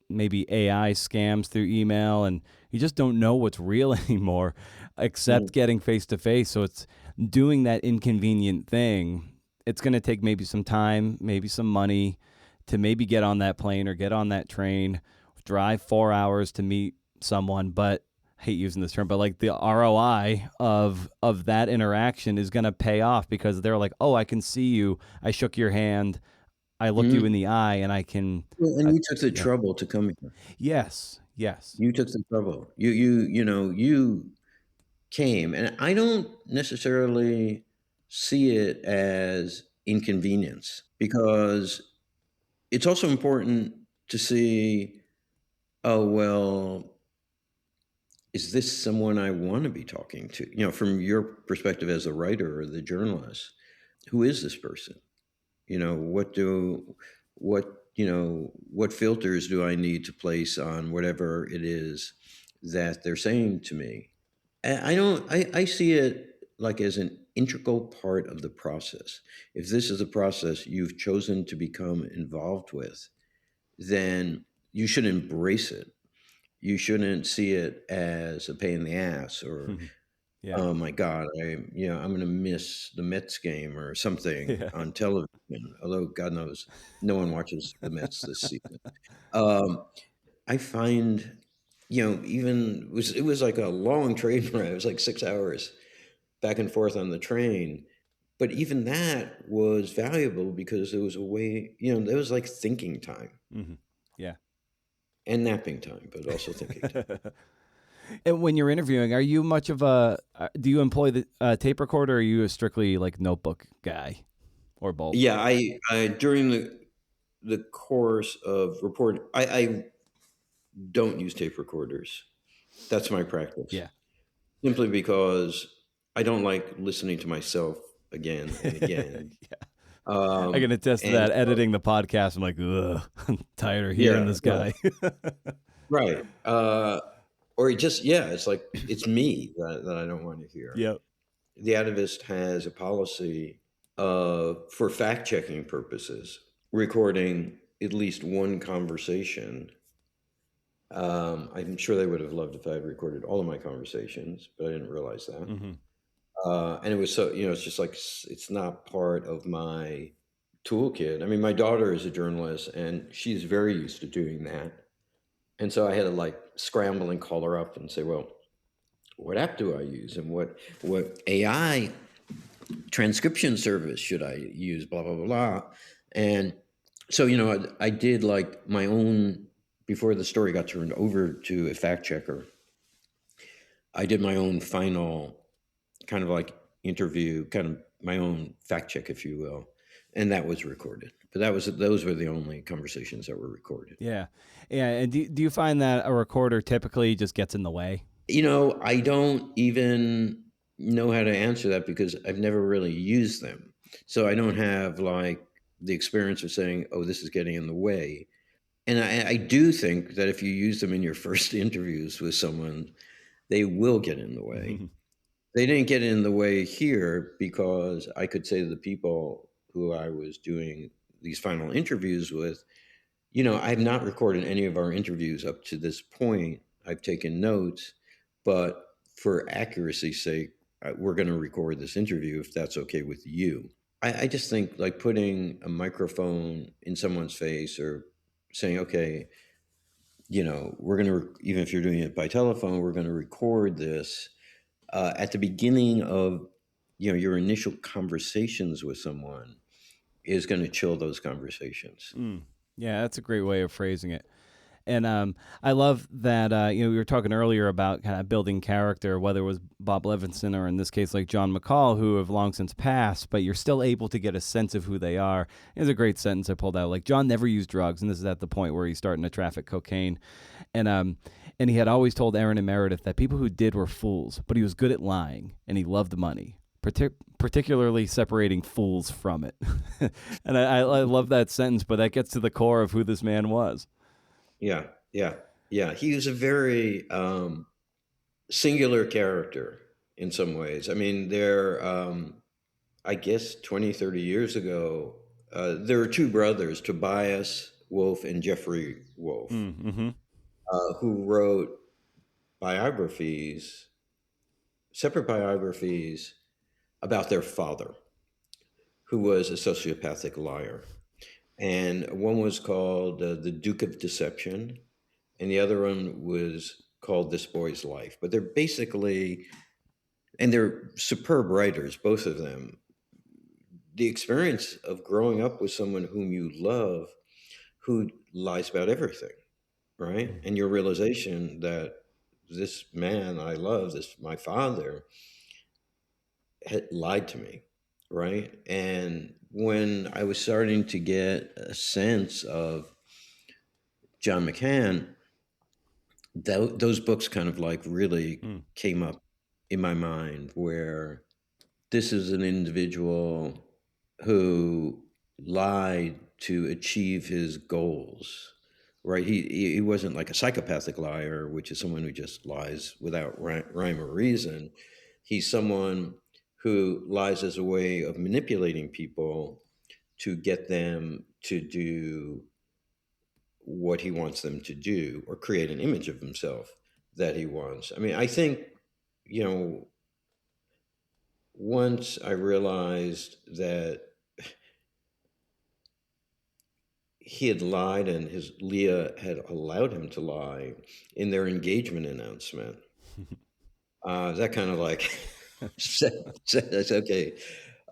maybe AI scams through email, and you just don't know what's real anymore except getting face to face. So it's doing that inconvenient thing. It's going to take maybe some time, maybe some money to maybe get on that plane or get on that train, drive 4 hours to meet someone. But I hate using this term, but like the ROI of that interaction is going to pay off because they're like, oh, I can see you. I shook your hand. I looked you in the eye, and I can. Well, and you took the trouble to come here. Yes. You took the trouble. You came, and I don't necessarily see it as inconvenience, because it's also important to see, oh, well, is this someone I want to be talking to? From your perspective as a writer or the journalist, who is this person? What filters do I need to place on whatever it is that they're saying to me? And I see it like as an integral part of the process. If this is a process you've chosen to become involved with, then you should embrace it. You shouldn't see it as a pain in the ass, or oh my God, I'm going to miss the Mets game or something on television. Although God knows, no one watches the Mets this season. I find, even it was like a long train ride. It was like 6 hours back and forth on the train. But even that was valuable because it was a way, there was like thinking time. Yeah. And napping time, but also thinking time. And when you're interviewing, are you much of do you employ the tape recorder, or are you a strictly like notebook guy, or both? Yeah, I during the course of reporting, I don't use tape recorders. That's my practice. Yeah. Simply because I don't like listening to myself again and again. I can attest to that. Editing the podcast, I'm like, ugh, I'm tired of hearing this guy. Right. Or it's like, it's me that I don't want to hear. Yep. The Atavist has a policy of, for fact-checking purposes, recording at least one conversation. I'm sure they would have loved if I had recorded all of my conversations, but I didn't realize that. And it was so, it's just like, it's not part of my toolkit. I mean, my daughter is a journalist, and she's very used to doing that. And so I had to like scramble and call her up and say, well, what app do I use? And what AI transcription service should I use? Blah, blah, blah, blah. And so, I did like my own, before the story got turned over to a fact checker, I did my own final kind of like interview, kind of my own fact check, if you will. And that was recorded. But those were the only conversations that were recorded. Yeah. And do you find that a recorder typically just gets in the way? I don't even know how to answer that because I've never really used them. So I don't have like the experience of saying, oh, this is getting in the way. And I do think that if you use them in your first interviews with someone, they will get in the way. They didn't get in the way here because I could say to the people who I was doing these final interviews with, I have not recorded any of our interviews up to this point. I've taken notes, but for accuracy's sake, we're going to record this interview if that's okay with you. I just think like putting a microphone in someone's face or saying, okay, we're going to, even if you're doing it by telephone, we're going to record this. at the beginning of your initial conversations with someone is going to chill those conversations. Yeah, that's a great way of phrasing it. And I love that, we were talking earlier about kind of building character, whether it was Bob Levinson or in this case like John McCall, who have long since passed, but you're still able to get a sense of who they are. There's a great sentence I pulled out, like John never used drugs, and this is at the point where he's starting to traffic cocaine. And he had always told Aaron and Meredith that people who did were fools, but he was good at lying, and he loved money. Particularly separating fools from it. And I love that sentence, but that gets to the core of who this man was. Yeah. He was a very singular character in some ways. I mean, I guess 20, 30 years ago, there were two brothers, Tobias Wolff and Jeffrey Wolff, who wrote separate biographies about their father, who was a sociopathic liar. And one was called The Duke of Deception, and the other one was called This Boy's Life. But they're basically, and they're superb writers, both of them. The experience of growing up with someone whom you love, who lies about everything, right? And your realization that this man I love, my father, had lied to me, right? And when I was starting to get a sense of John McCann, those books kind of like really came up in my mind, where this is an individual who lied to achieve his goals, right? He wasn't like a psychopathic liar, which is someone who just lies without rhyme or reason. He's someone who lies as a way of manipulating people to get them to do what he wants them to do, or create an image of himself that he wants. I mean, I think, once I realized that he had lied and Leah had allowed him to lie in their engagement announcement, that kind of like said, okay,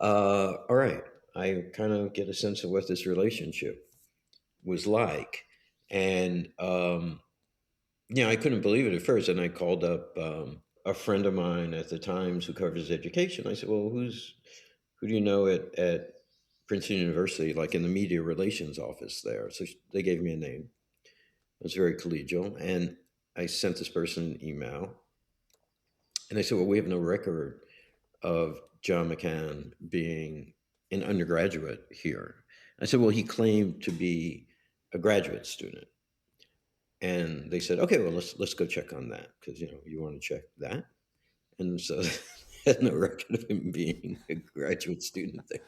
all right, I kind of get a sense of what this relationship was like. And, I couldn't believe it at first. And I called up a friend of mine at the Times who covers education. I said, well, who do you know at Princeton University, like in the media relations office there? So they gave me a name. It was very collegial. And I sent this person an email. And I said, well, we have no record of John McCann being an undergraduate here. I said, well, he claimed to be a graduate student. And they said, okay, well, let's go check on that, because, you want to check that. And so they had no record of him being a graduate student there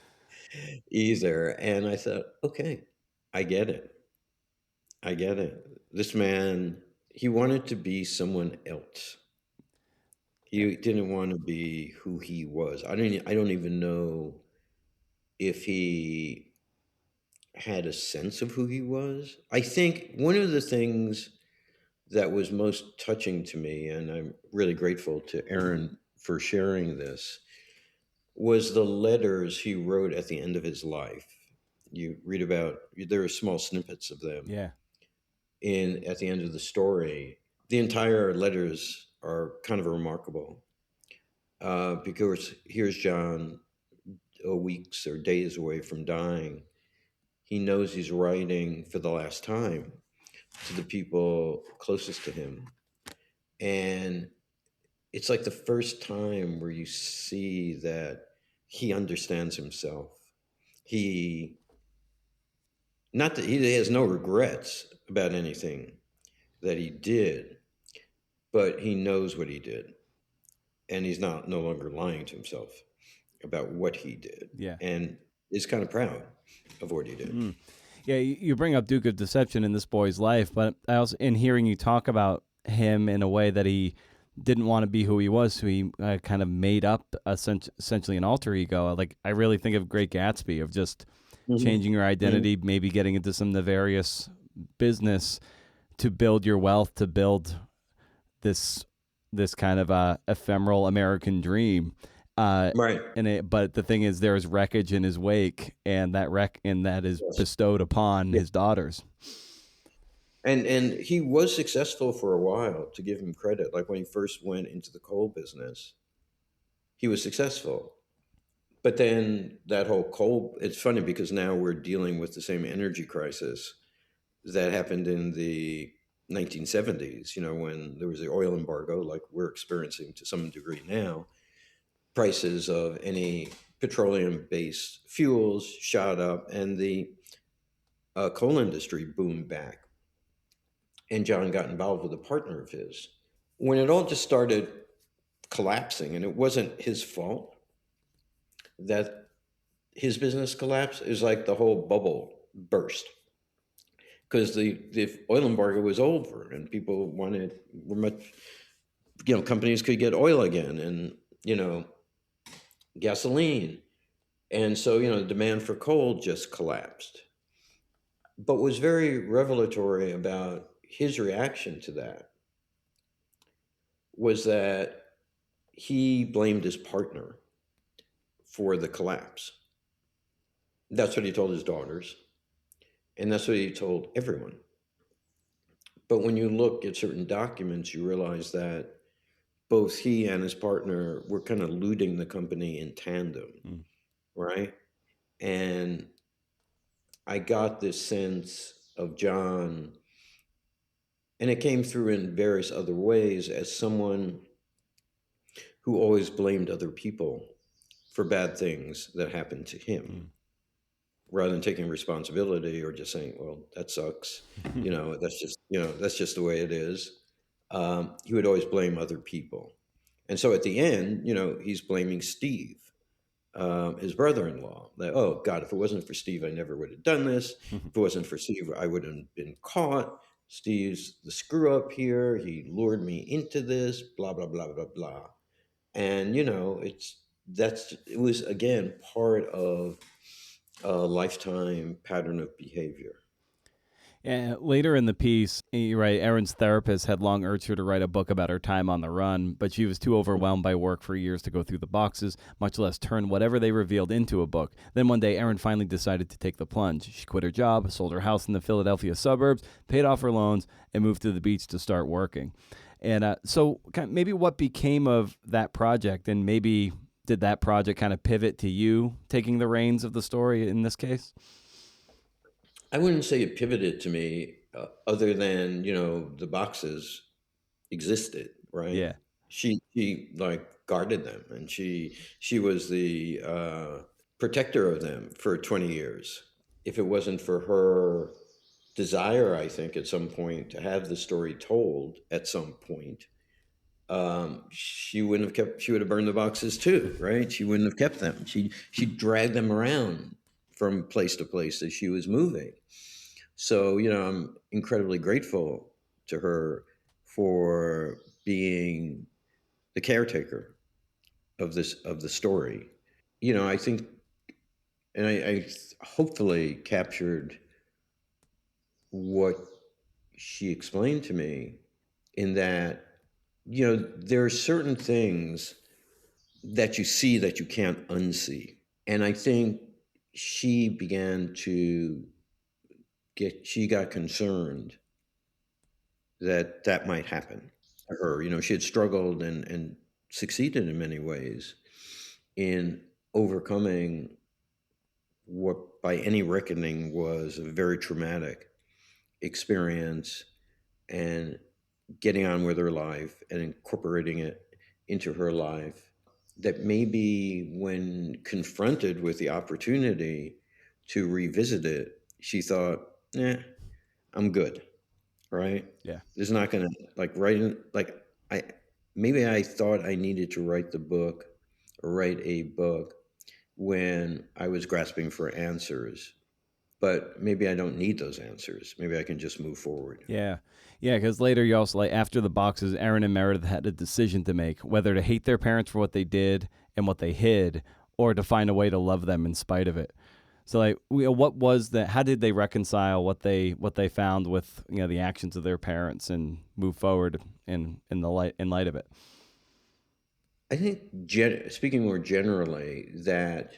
either. And I thought, okay, I get it. This man, he wanted to be someone else. He didn't want to be who he was. I don't even know if he had a sense of who he was. I think one of the things that was most touching to me, and I'm really grateful to Aaron for sharing this, was the letters he wrote at the end of his life. You read about, there are small snippets of them. Yeah. At the end of the story. The entire letters are kind of remarkable, because here's John, weeks or days away from dying. He knows he's writing for the last time to the people closest to him. And it's like the first time where you see that he understands himself. Not that he has no regrets about anything that he did, but he knows what he did. And he's no longer lying to himself about what he did. Yeah. And is kind of proud of what he did. Yeah, you bring up Duke of Deception in This Boy's Life, but I also, in hearing you talk about him in a way that he didn't want to be who he was, so he kind of made up essentially an alter ego. Like, I really think of Great Gatsby, of just changing your identity, maybe getting into some nefarious business to build your wealth, to build this this kind of ephemeral American dream. Right. But the thing is, there's wreckage in his wake, and that is bestowed upon his daughters. And he was successful for a while, to give him credit. Like when he first went into the coal business, he was successful. But then that whole coal, it's funny because now we're dealing with the same energy crisis that happened in the 1970s, when there was the oil embargo, like we're experiencing to some degree now. Prices of any petroleum-based fuels shot up, and the coal industry boomed back. And John got involved with a partner of his. When it all just started collapsing, and it wasn't his fault that his business collapsed, it was like the whole bubble burst. Because the oil embargo was over, and people companies could get oil again, and, gasoline. And so, the demand for coal just collapsed. But what was very revelatory about his reaction to that was that he blamed his partner for the collapse. That's what he told his daughters, and that's what he told everyone. But when you look at certain documents, you realize that both he and his partner were kind of looting the company in tandem, right? And I got this sense of John, and it came through in various other ways, as someone who always blamed other people for bad things that happened to him, rather than taking responsibility or just saying, well, that sucks. That's just the way it is. He would always blame other people. And so at the end, he's blaming Steve, his brother-in-law, that, oh God, if it wasn't for Steve, I never would have done this. If it wasn't for Steve, I would have been caught. Steve's the screw up here. He lured me into this, blah, blah, blah, blah, blah. And, it was, again, part of a lifetime pattern of behavior. And later in the piece, you write, Erin's therapist had long urged her to write a book about her time on the run, but she was too overwhelmed by work for years to go through the boxes, much less turn whatever they revealed into a book. Then one day, Erin finally decided to take the plunge. She quit her job, sold her house in the Philadelphia suburbs, paid off her loans, and moved to the beach to start working. And so maybe what became of that project, and maybe did that project kind of pivot to you taking the reins of the story in this case? I wouldn't say it pivoted to me, other than, the boxes existed, right? Yeah. She like guarded them, and she was the protector of them for 20 years. If it wasn't for her desire, I think, at some point to have the story told at some point, she would have burned the boxes too, right? She wouldn't have kept them. She dragged them around from place to place as she was moving. So, I'm incredibly grateful to her for being the caretaker of the story. I think, and I hopefully captured what she explained to me, in that, there are certain things that you see that you can't unsee. And I think she got concerned that might happen to her. She had struggled and succeeded in many ways in overcoming what by any reckoning was a very traumatic experience, and getting on with her life and incorporating it into her life. That maybe when confronted with the opportunity to revisit it, she thought, I'm good, right? Yeah. There's not going to, I thought I needed to write a book when I was grasping for answers. But maybe I don't need those answers. Maybe I can just move forward. Yeah. Yeah, because later you also, after the boxes, Erin and Meredith had a decision to make, whether to hate their parents for what they did and what they hid, or to find a way to love them in spite of it. So like, what was that? How did they reconcile what they found with the actions of their parents and move forward in light of it? I think, speaking more generally, that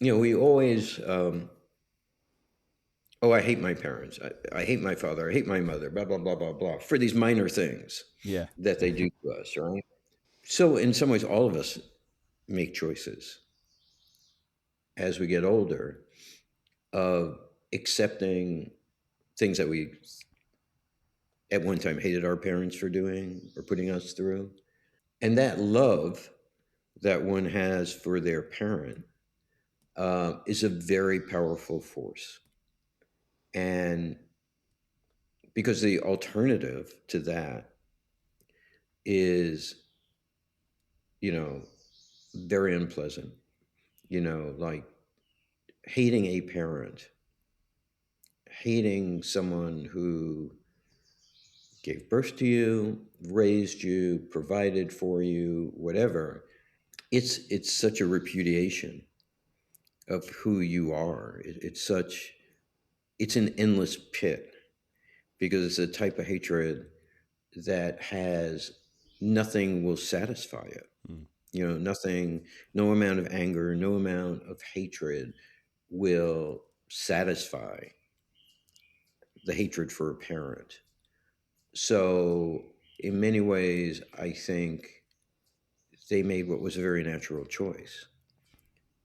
we always, I hate my parents, I hate my father, I hate my mother, blah blah blah blah blah, for these minor things Yeah. that they do to us, right? So in some ways, all of us make choices as we get older of accepting things that we at one time hated our parents for doing or putting us through. And that love that one has for their parent is a very powerful force. And because the alternative to that is, very unpleasant, like hating a parent, hating someone who gave birth to you, raised you, provided for you, whatever. It's such a repudiation of who you are. It's an endless pit, because it's a type of hatred that has nothing will satisfy it. Nothing, no amount of anger, no amount of hatred will satisfy the hatred for a parent. So in many ways, I think they made what was a very natural choice,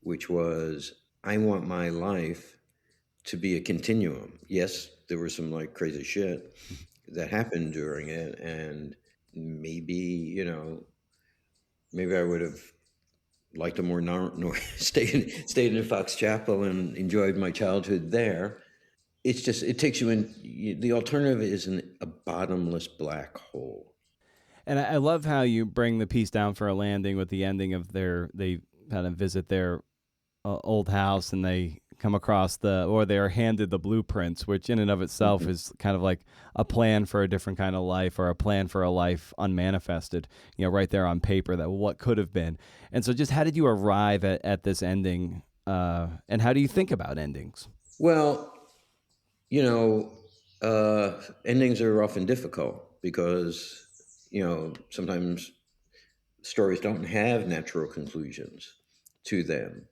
which was, I want my life to be a continuum. Yes, there was some like crazy shit that happened during it, and maybe I would have liked a more stayed in Fox Chapel and enjoyed my childhood there. It's just, it takes you in. The alternative is a bottomless black hole. And I love how you bring the piece down for a landing with the ending of they kind of visit their old house, and they come across they're handed the blueprints, which in and of itself is kind of like a plan for a different kind of life, or a plan for a life unmanifested, right there on paper, that what could have been. And so just how did you arrive at this ending, and how do you think about endings? Well, endings are often difficult because, sometimes stories don't have natural conclusions to them.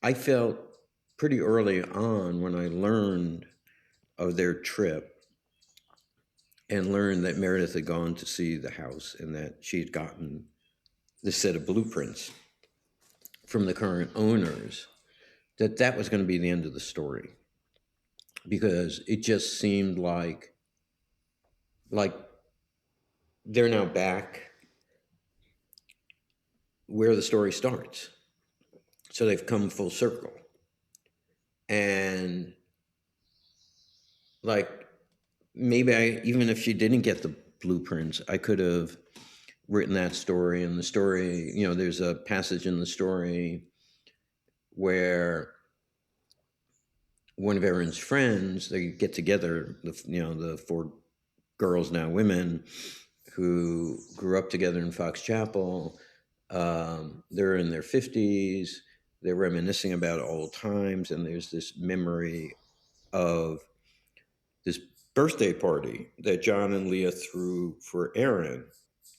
I felt pretty early on, when I learned of their trip and learned that Meredith had gone to see the house and that she had gotten this set of blueprints from the current owners, that was going to be the end of the story, because it just seemed like they're now back where the story starts. So they've come full circle. And like, maybe even if she didn't get the blueprints, I could have written that story. And the story, there's a passage in the story where one of Erin's friends, they get together, the four girls, now women, who grew up together in Fox Chapel. They're in their 50s. They're reminiscing about old times. And there's this memory of this birthday party that John and Leah threw for Erin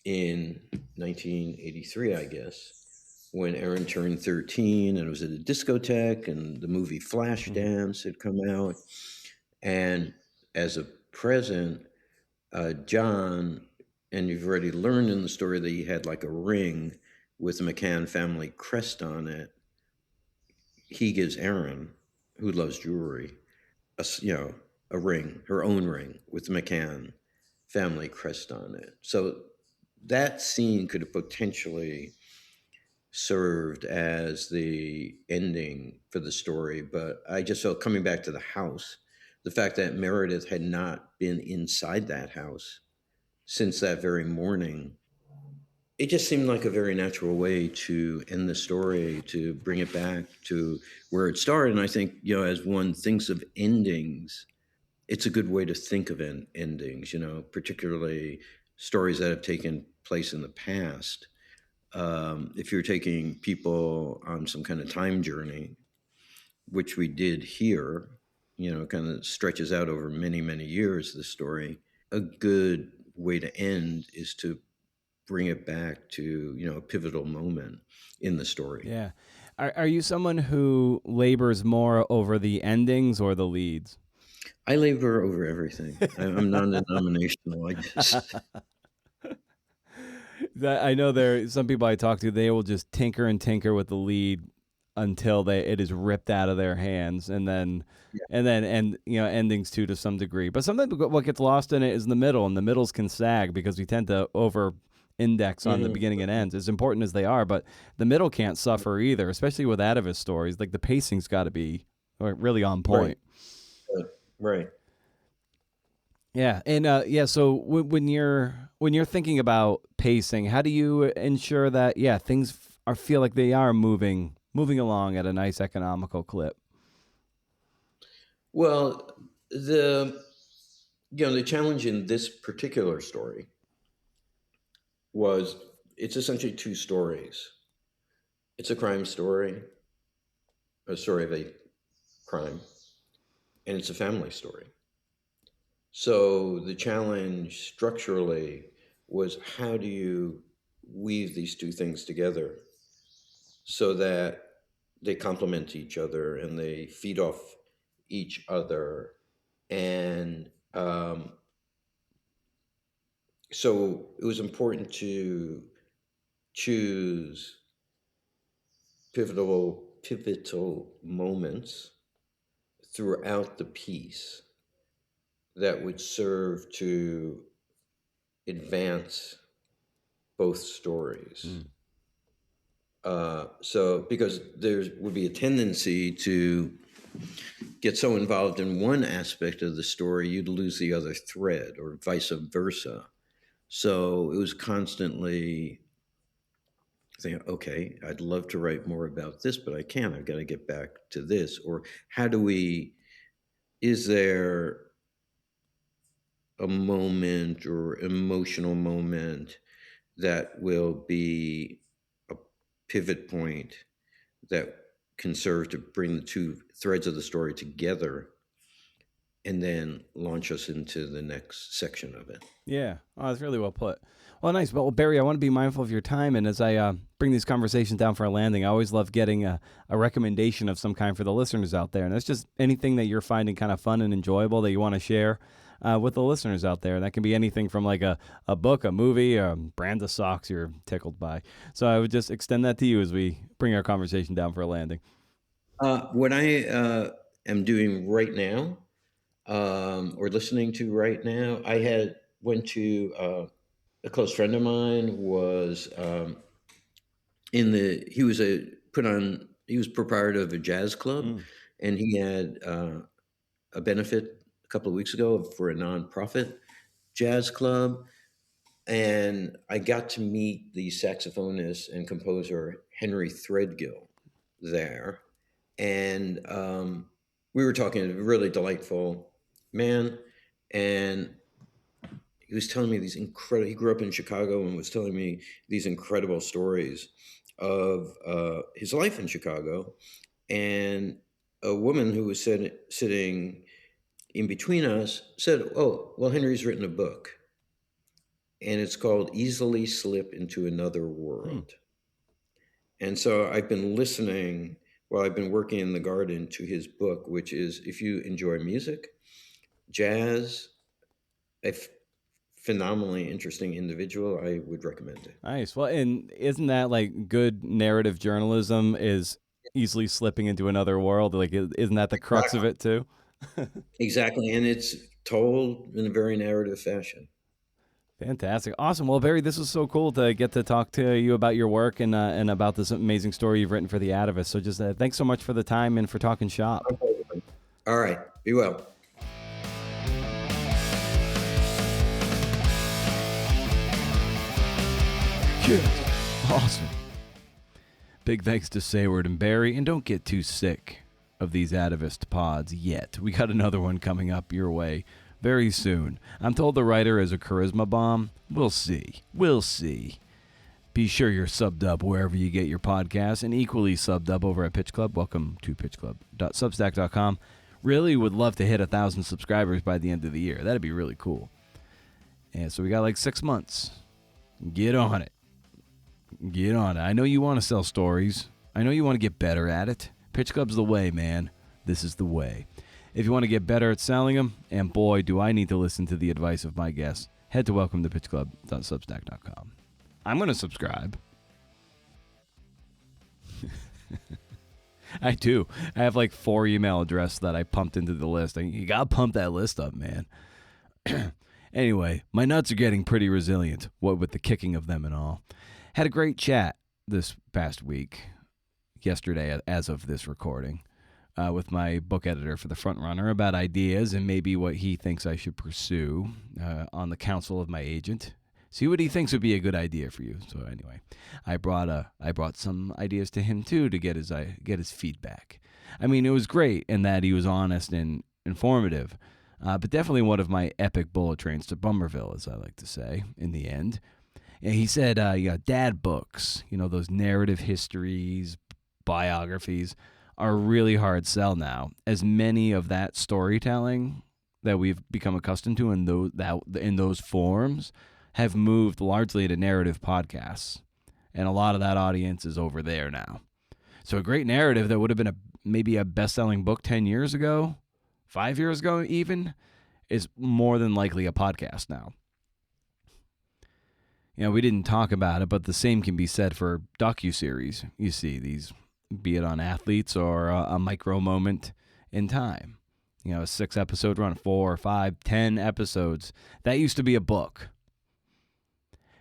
in 1983, I guess, when Erin turned 13, and it was at a discotheque, and the movie Flashdance had come out. And as a present, John, and you've already learned in the story that he had like a ring with the McCann family crest on it. He gives Erin, who loves jewelry, a ring, her own ring with the McCann family crest on it. So that scene could have potentially served as the ending for the story. But I just felt, coming back to the house, the fact that Meredith had not been inside that house since that very morning, it just seemed like a very natural way to end the story, to bring it back to where it started. And I think, as one thinks of endings, it's a good way to think of endings, particularly stories that have taken place in the past. if you're taking people on some kind of time journey, which we did here, kind of stretches out over many, many years, the story, a good way to end is to bring it back to, a pivotal moment in the story. Yeah. Are you someone who labors more over the endings or the leads? I labor over everything. I'm non-denominational, I guess. I know there some people I talk to, they will just tinker and tinker with the lead until it is ripped out of their hands, and then endings too to some degree. But sometimes what gets lost in it is the middle, and the middles can sag because we tend to over index on the beginning and ends, as important as they are, but the middle can't suffer either, especially with Atavist stories. Like the pacing's got to be really on point. Right. Yeah, and so when you're thinking about pacing, how do you ensure that things feel like they are moving along at a nice economical clip? Well, the challenge in this particular story was it's essentially two stories. It's a crime story, a story of a crime, and it's a family story. So the challenge structurally was, how do you weave these two things together so that they complement each other and they feed off each other? And so it was important to choose pivotal moments throughout the piece that would serve to advance both stories. So because there would be a tendency to get so involved in one aspect of the story, you'd lose the other thread, or vice versa. So it was constantly saying, okay, I'd love to write more about this, but I can't. I've got to get back to this. Or is there a moment or emotional moment that will be a pivot point that can serve to bring the two threads of the story together and then launch us into the next section of it? Yeah. Oh, that's really well put. Well, nice. Well, Barry, I want to be mindful of your time, and as I bring these conversations down for a landing, I always love getting a recommendation of some kind for the listeners out there, and that's just anything that you're finding kind of fun and enjoyable that you want to share with the listeners out there. And that can be anything from like a book, a movie, a brand of socks you're tickled by. So I would just extend that to you as we bring our conversation down for a landing. What I am doing right now, or listening to right now, I went to a close friend of mine was he was proprietor of a jazz club, and he had a benefit a couple of weeks ago for a nonprofit jazz club, and I got to meet the saxophonist and composer Henry Threadgill there, and we were talking. A really delightful man, and he was telling me these incredible. He grew up in Chicago and was telling me these incredible stories of his life in Chicago. And a woman who was sitting in between us said, "Oh, well, Henry's written a book, and it's called Easily Slip into Another World." And so I've been listening while I've been working in the garden to his book, which is, if you enjoy music, jazz, a phenomenally interesting individual, I would recommend it. Nice. Well, and isn't that like good narrative journalism is easily slipping into another world? Like, isn't that the crux of it too? Exactly. And it's told in a very narrative fashion. Fantastic. Awesome. Well, Barry, this was so cool to get to talk to you about your work and about this amazing story you've written for The Atavist. So just thanks so much for the time and for talking shop. All right. Be well. Cheers. Awesome. Big thanks to Sayward and Barry, and don't get too sick of these Atavist pods yet. We got another one coming up your way very soon. I'm told the writer is a charisma bomb. We'll see. Be sure you're subbed up wherever you get your podcasts, and equally subbed up over at Pitch Club. Welcome to pitchclub.substack.com. Really would love to hit 1,000 subscribers by the end of the year. That'd be really cool. And so we got like 6 months. Get on it. Get on it. I know you want to sell stories. I know you want to get better at it. Pitch Club's the way, man. This is the way. If you want to get better at selling them, and boy, do I need to listen to the advice of my guests, head to welcome-to-pitchclub.substack.com. I'm going to subscribe. I do. I have like 4 email addresses that I pumped into the list. You got to pump that list up, man. Anyway, my nuts are getting pretty resilient, what with the kicking of them and all. Had a great chat this past week, yesterday as of this recording, with my book editor for The Frontrunner about ideas and maybe what he thinks I should pursue on the counsel of my agent. See what he thinks would be a good idea for you. So anyway, I brought some ideas to him too to get his feedback. I mean, it was great in that he was honest and informative, but definitely one of my epic bullet trains to Bummerville, as I like to say, in the end. And he said, dad books, those narrative histories, biographies, are really hard sell now, as many of that storytelling that we've become accustomed to in those forms have moved largely to narrative podcasts, and a lot of that audience is over there now. So a great narrative that would have been maybe a best-selling book 10 years ago, 5 years ago even, is more than likely a podcast now. We didn't talk about it, but the same can be said for docuseries. You see these, be it on athletes or a micro moment in time. A 6-episode run, 4, 5, 10 episodes. That used to be a book.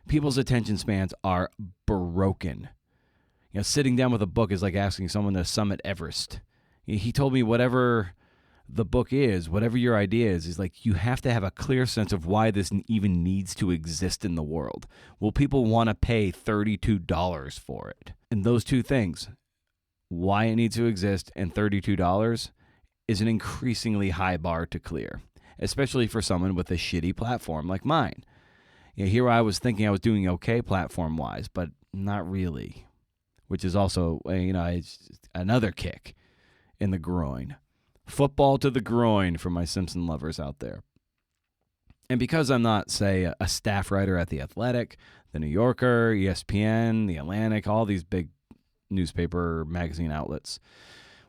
People's attention spans are broken. Sitting down with a book is like asking someone to summit Everest. He told me whatever the book is, whatever your idea is like you have to have a clear sense of why this even needs to exist in the world. Will people want to pay $32 for it? And those two things, why it needs to exist and $32, is an increasingly high bar to clear, especially for someone with a shitty platform like mine. Here I was thinking I was doing okay platform-wise, but not really, which is also, it's another kick in the groin. Football to the groin for my Simpson lovers out there. And because I'm not, say, a staff writer at The Athletic, The New Yorker, ESPN, The Atlantic, all these big newspaper, magazine outlets,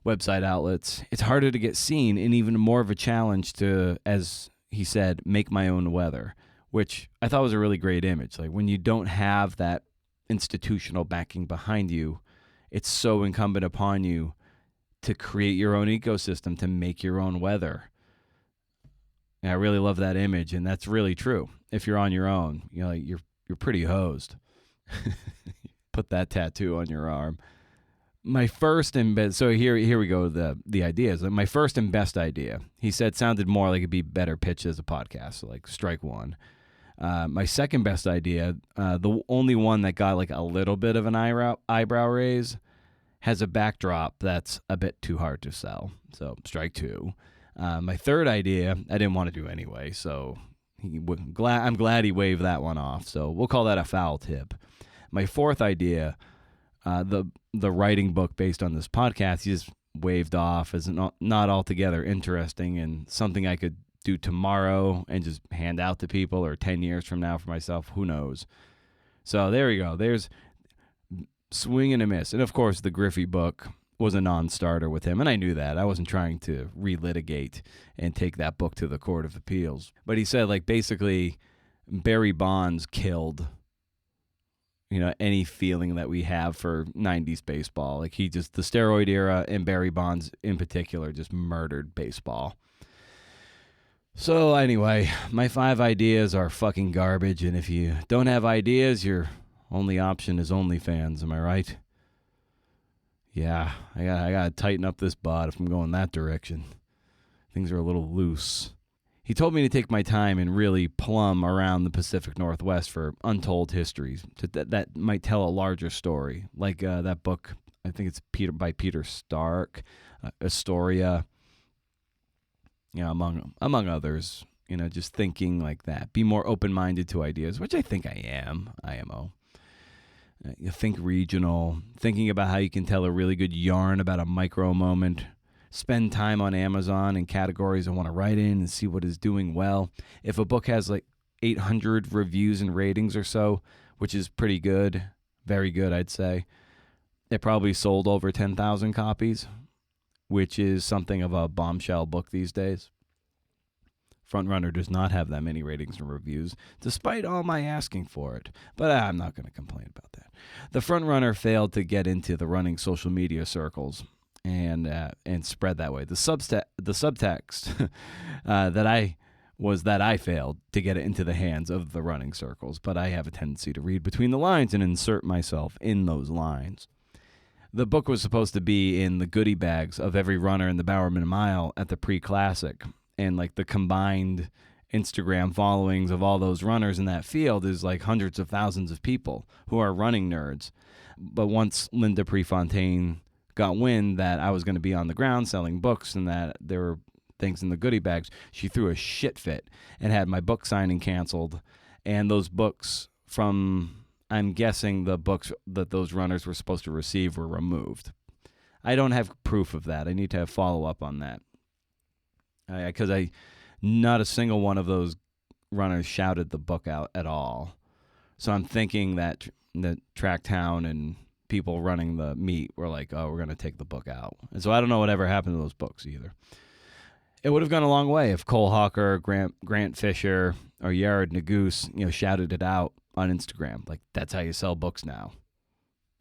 website outlets, it's harder to get seen and even more of a challenge to, as he said, make my own weather, which I thought was a really great image. Like when you don't have that institutional backing behind you, it's so incumbent upon you to create your own ecosystem, to make your own weather. And I really love that image, and that's really true. If you're on your own, you're pretty hosed. Put that tattoo on your arm. My first and best, so here we go, the ideas. My first and best idea, he said, sounded more like it'd be better pitched as a podcast, so like strike one. My second best idea, the only one that got like a little bit of an eyebrow raise, has a backdrop that's a bit too hard to sell, so strike two. My third idea, I didn't want to do anyway, so I'm glad he waved that one off, so we'll call that a foul tip. My fourth idea, the writing book based on this podcast, he just waved off as not altogether interesting and something I could do tomorrow and just hand out to people, or 10 years from now for myself, who knows. So there we go. There's swing and a miss. And of course, the Griffey book was a non-starter with him, and I knew that. I wasn't trying to relitigate and take that book to the Court of Appeals. But he said, like, basically, Barry Bonds killed, any feeling that we have for 90s baseball. Like, the steroid era and Barry Bonds in particular just murdered baseball. So anyway, my 5 ideas are fucking garbage, and if you don't have ideas, your only option is OnlyFans, am I right? Yeah, I gotta tighten up this bod if I'm going that direction. Things are a little loose. He told me to take my time and really plumb around the Pacific Northwest for untold histories that might tell a larger story, like that book, I think it's by Peter Stark, Astoria, among others, just thinking like that. Be more open-minded to ideas, which I think I am, IMO. You think regional, thinking about how you can tell a really good yarn about a micro moment. Spend time on Amazon in categories I want to write in and see what is doing well. If a book has like 800 reviews and ratings or so, which is pretty good, very good, I'd say, it probably sold over 10,000 copies, which is something of a bombshell book these days. Frontrunner does not have that many ratings and reviews, despite all my asking for it. But I'm not going to complain about that. The Frontrunner failed to get into the running social media circles and spread that way. The subtext that I failed to get it into the hands of the running circles, but I have a tendency to read between the lines and insert myself in those lines. The book was supposed to be in the goodie bags of every runner in the Bowerman Mile at the pre-classic, and like the combined Instagram followings of all those runners in that field is like hundreds of thousands of people who are running nerds. But once Linda Prefontaine got wind that I was going to be on the ground selling books and that there were things in the goodie bags, she threw a shit fit and had my book signing canceled. And those books from, I'm guessing the books that those runners were supposed to receive were removed. I don't have proof of that. I need to have follow up on that. Because not a single one of those runners shouted the book out at all. So I'm thinking that the Tracktown and people running the meet were like, oh, we're going to take the book out. And so I don't know whatever happened to those books either. It would have gone a long way if Cole Hawker, Grant Fisher, or Yared Nagoose, shouted it out on Instagram. Like, that's how you sell books now.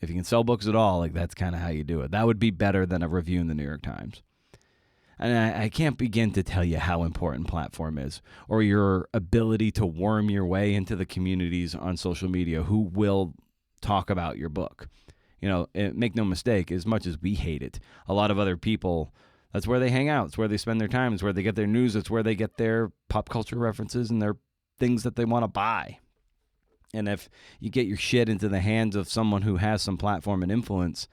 If you can sell books at all, like, that's kind of how you do it. That would be better than a review in the New York Times. And I can't begin to tell you how important platform is, or your ability to worm your way into the communities on social media who will talk about your book. Make no mistake, as much as we hate it, a lot of other people, that's where they hang out. It's where they spend their time. It's where they get their news. It's where they get their pop culture references and their things that they want to buy. And if you get your shit into the hands of someone who has some platform and influence,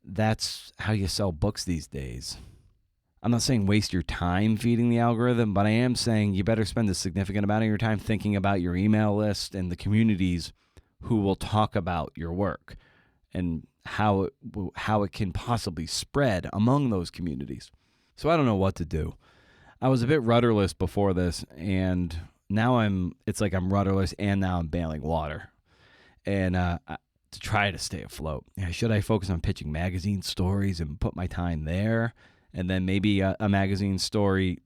that's how you sell books these days. I'm not saying waste your time feeding the algorithm, but I am saying you better spend a significant amount of your time thinking about your email list and the communities who will talk about your work and how it can possibly spread among those communities. So I don't know what to do. I was a bit rudderless before this, and now it's like I'm rudderless and now I'm bailing water. And to try to stay afloat. Should I focus on pitching magazine stories and put my time there? And then maybe a magazine story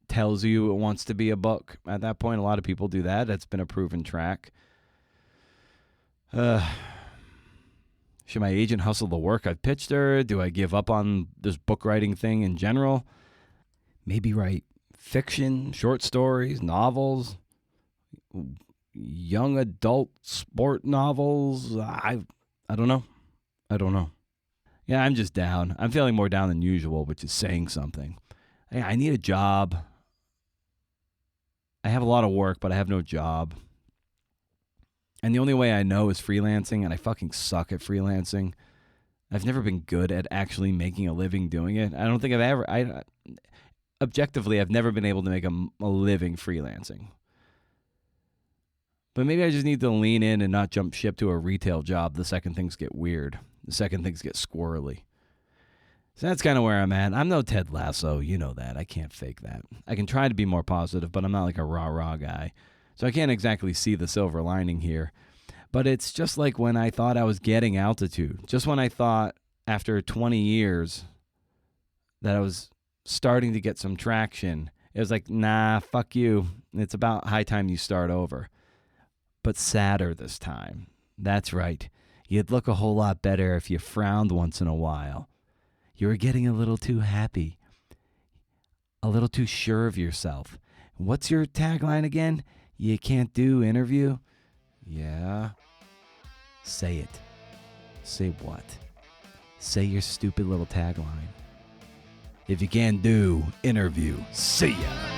tells you it wants to be a book. At that point, a lot of people do that. That's been a proven track. Should my agent hustle the work I've pitched her? Do I give up on this book writing thing in general? Maybe write fiction, short stories, novels, young adult sport novels. I don't know. Yeah, I'm just down. I'm feeling more down than usual, which is saying something. I need a job. I have a lot of work, but I have no job. And the only way I know is freelancing, and I fucking suck at freelancing. I've never been good at actually making a living doing it. I don't think objectively, I've never been able to make a living freelancing. But maybe I just need to lean in and not jump ship to a retail job the second things get weird, the second things get squirrely. So that's kind of where I'm at. I'm no Ted Lasso, you know that. I can't fake that. I can try to be more positive, but I'm not like a rah-rah guy. So I can't exactly see the silver lining here. But it's just like when I thought I was getting altitude. Just when I thought after 20 years that I was starting to get some traction, it was like, nah, fuck you. It's about high time you start over. But sadder this time. That's right. You'd look a whole lot better if you frowned once in a while. You were getting a little too happy. A little too sure of yourself. What's your tagline again? You can't do interview? Yeah. Say it. Say what? Say your stupid little tagline. If you can't do interview, see ya.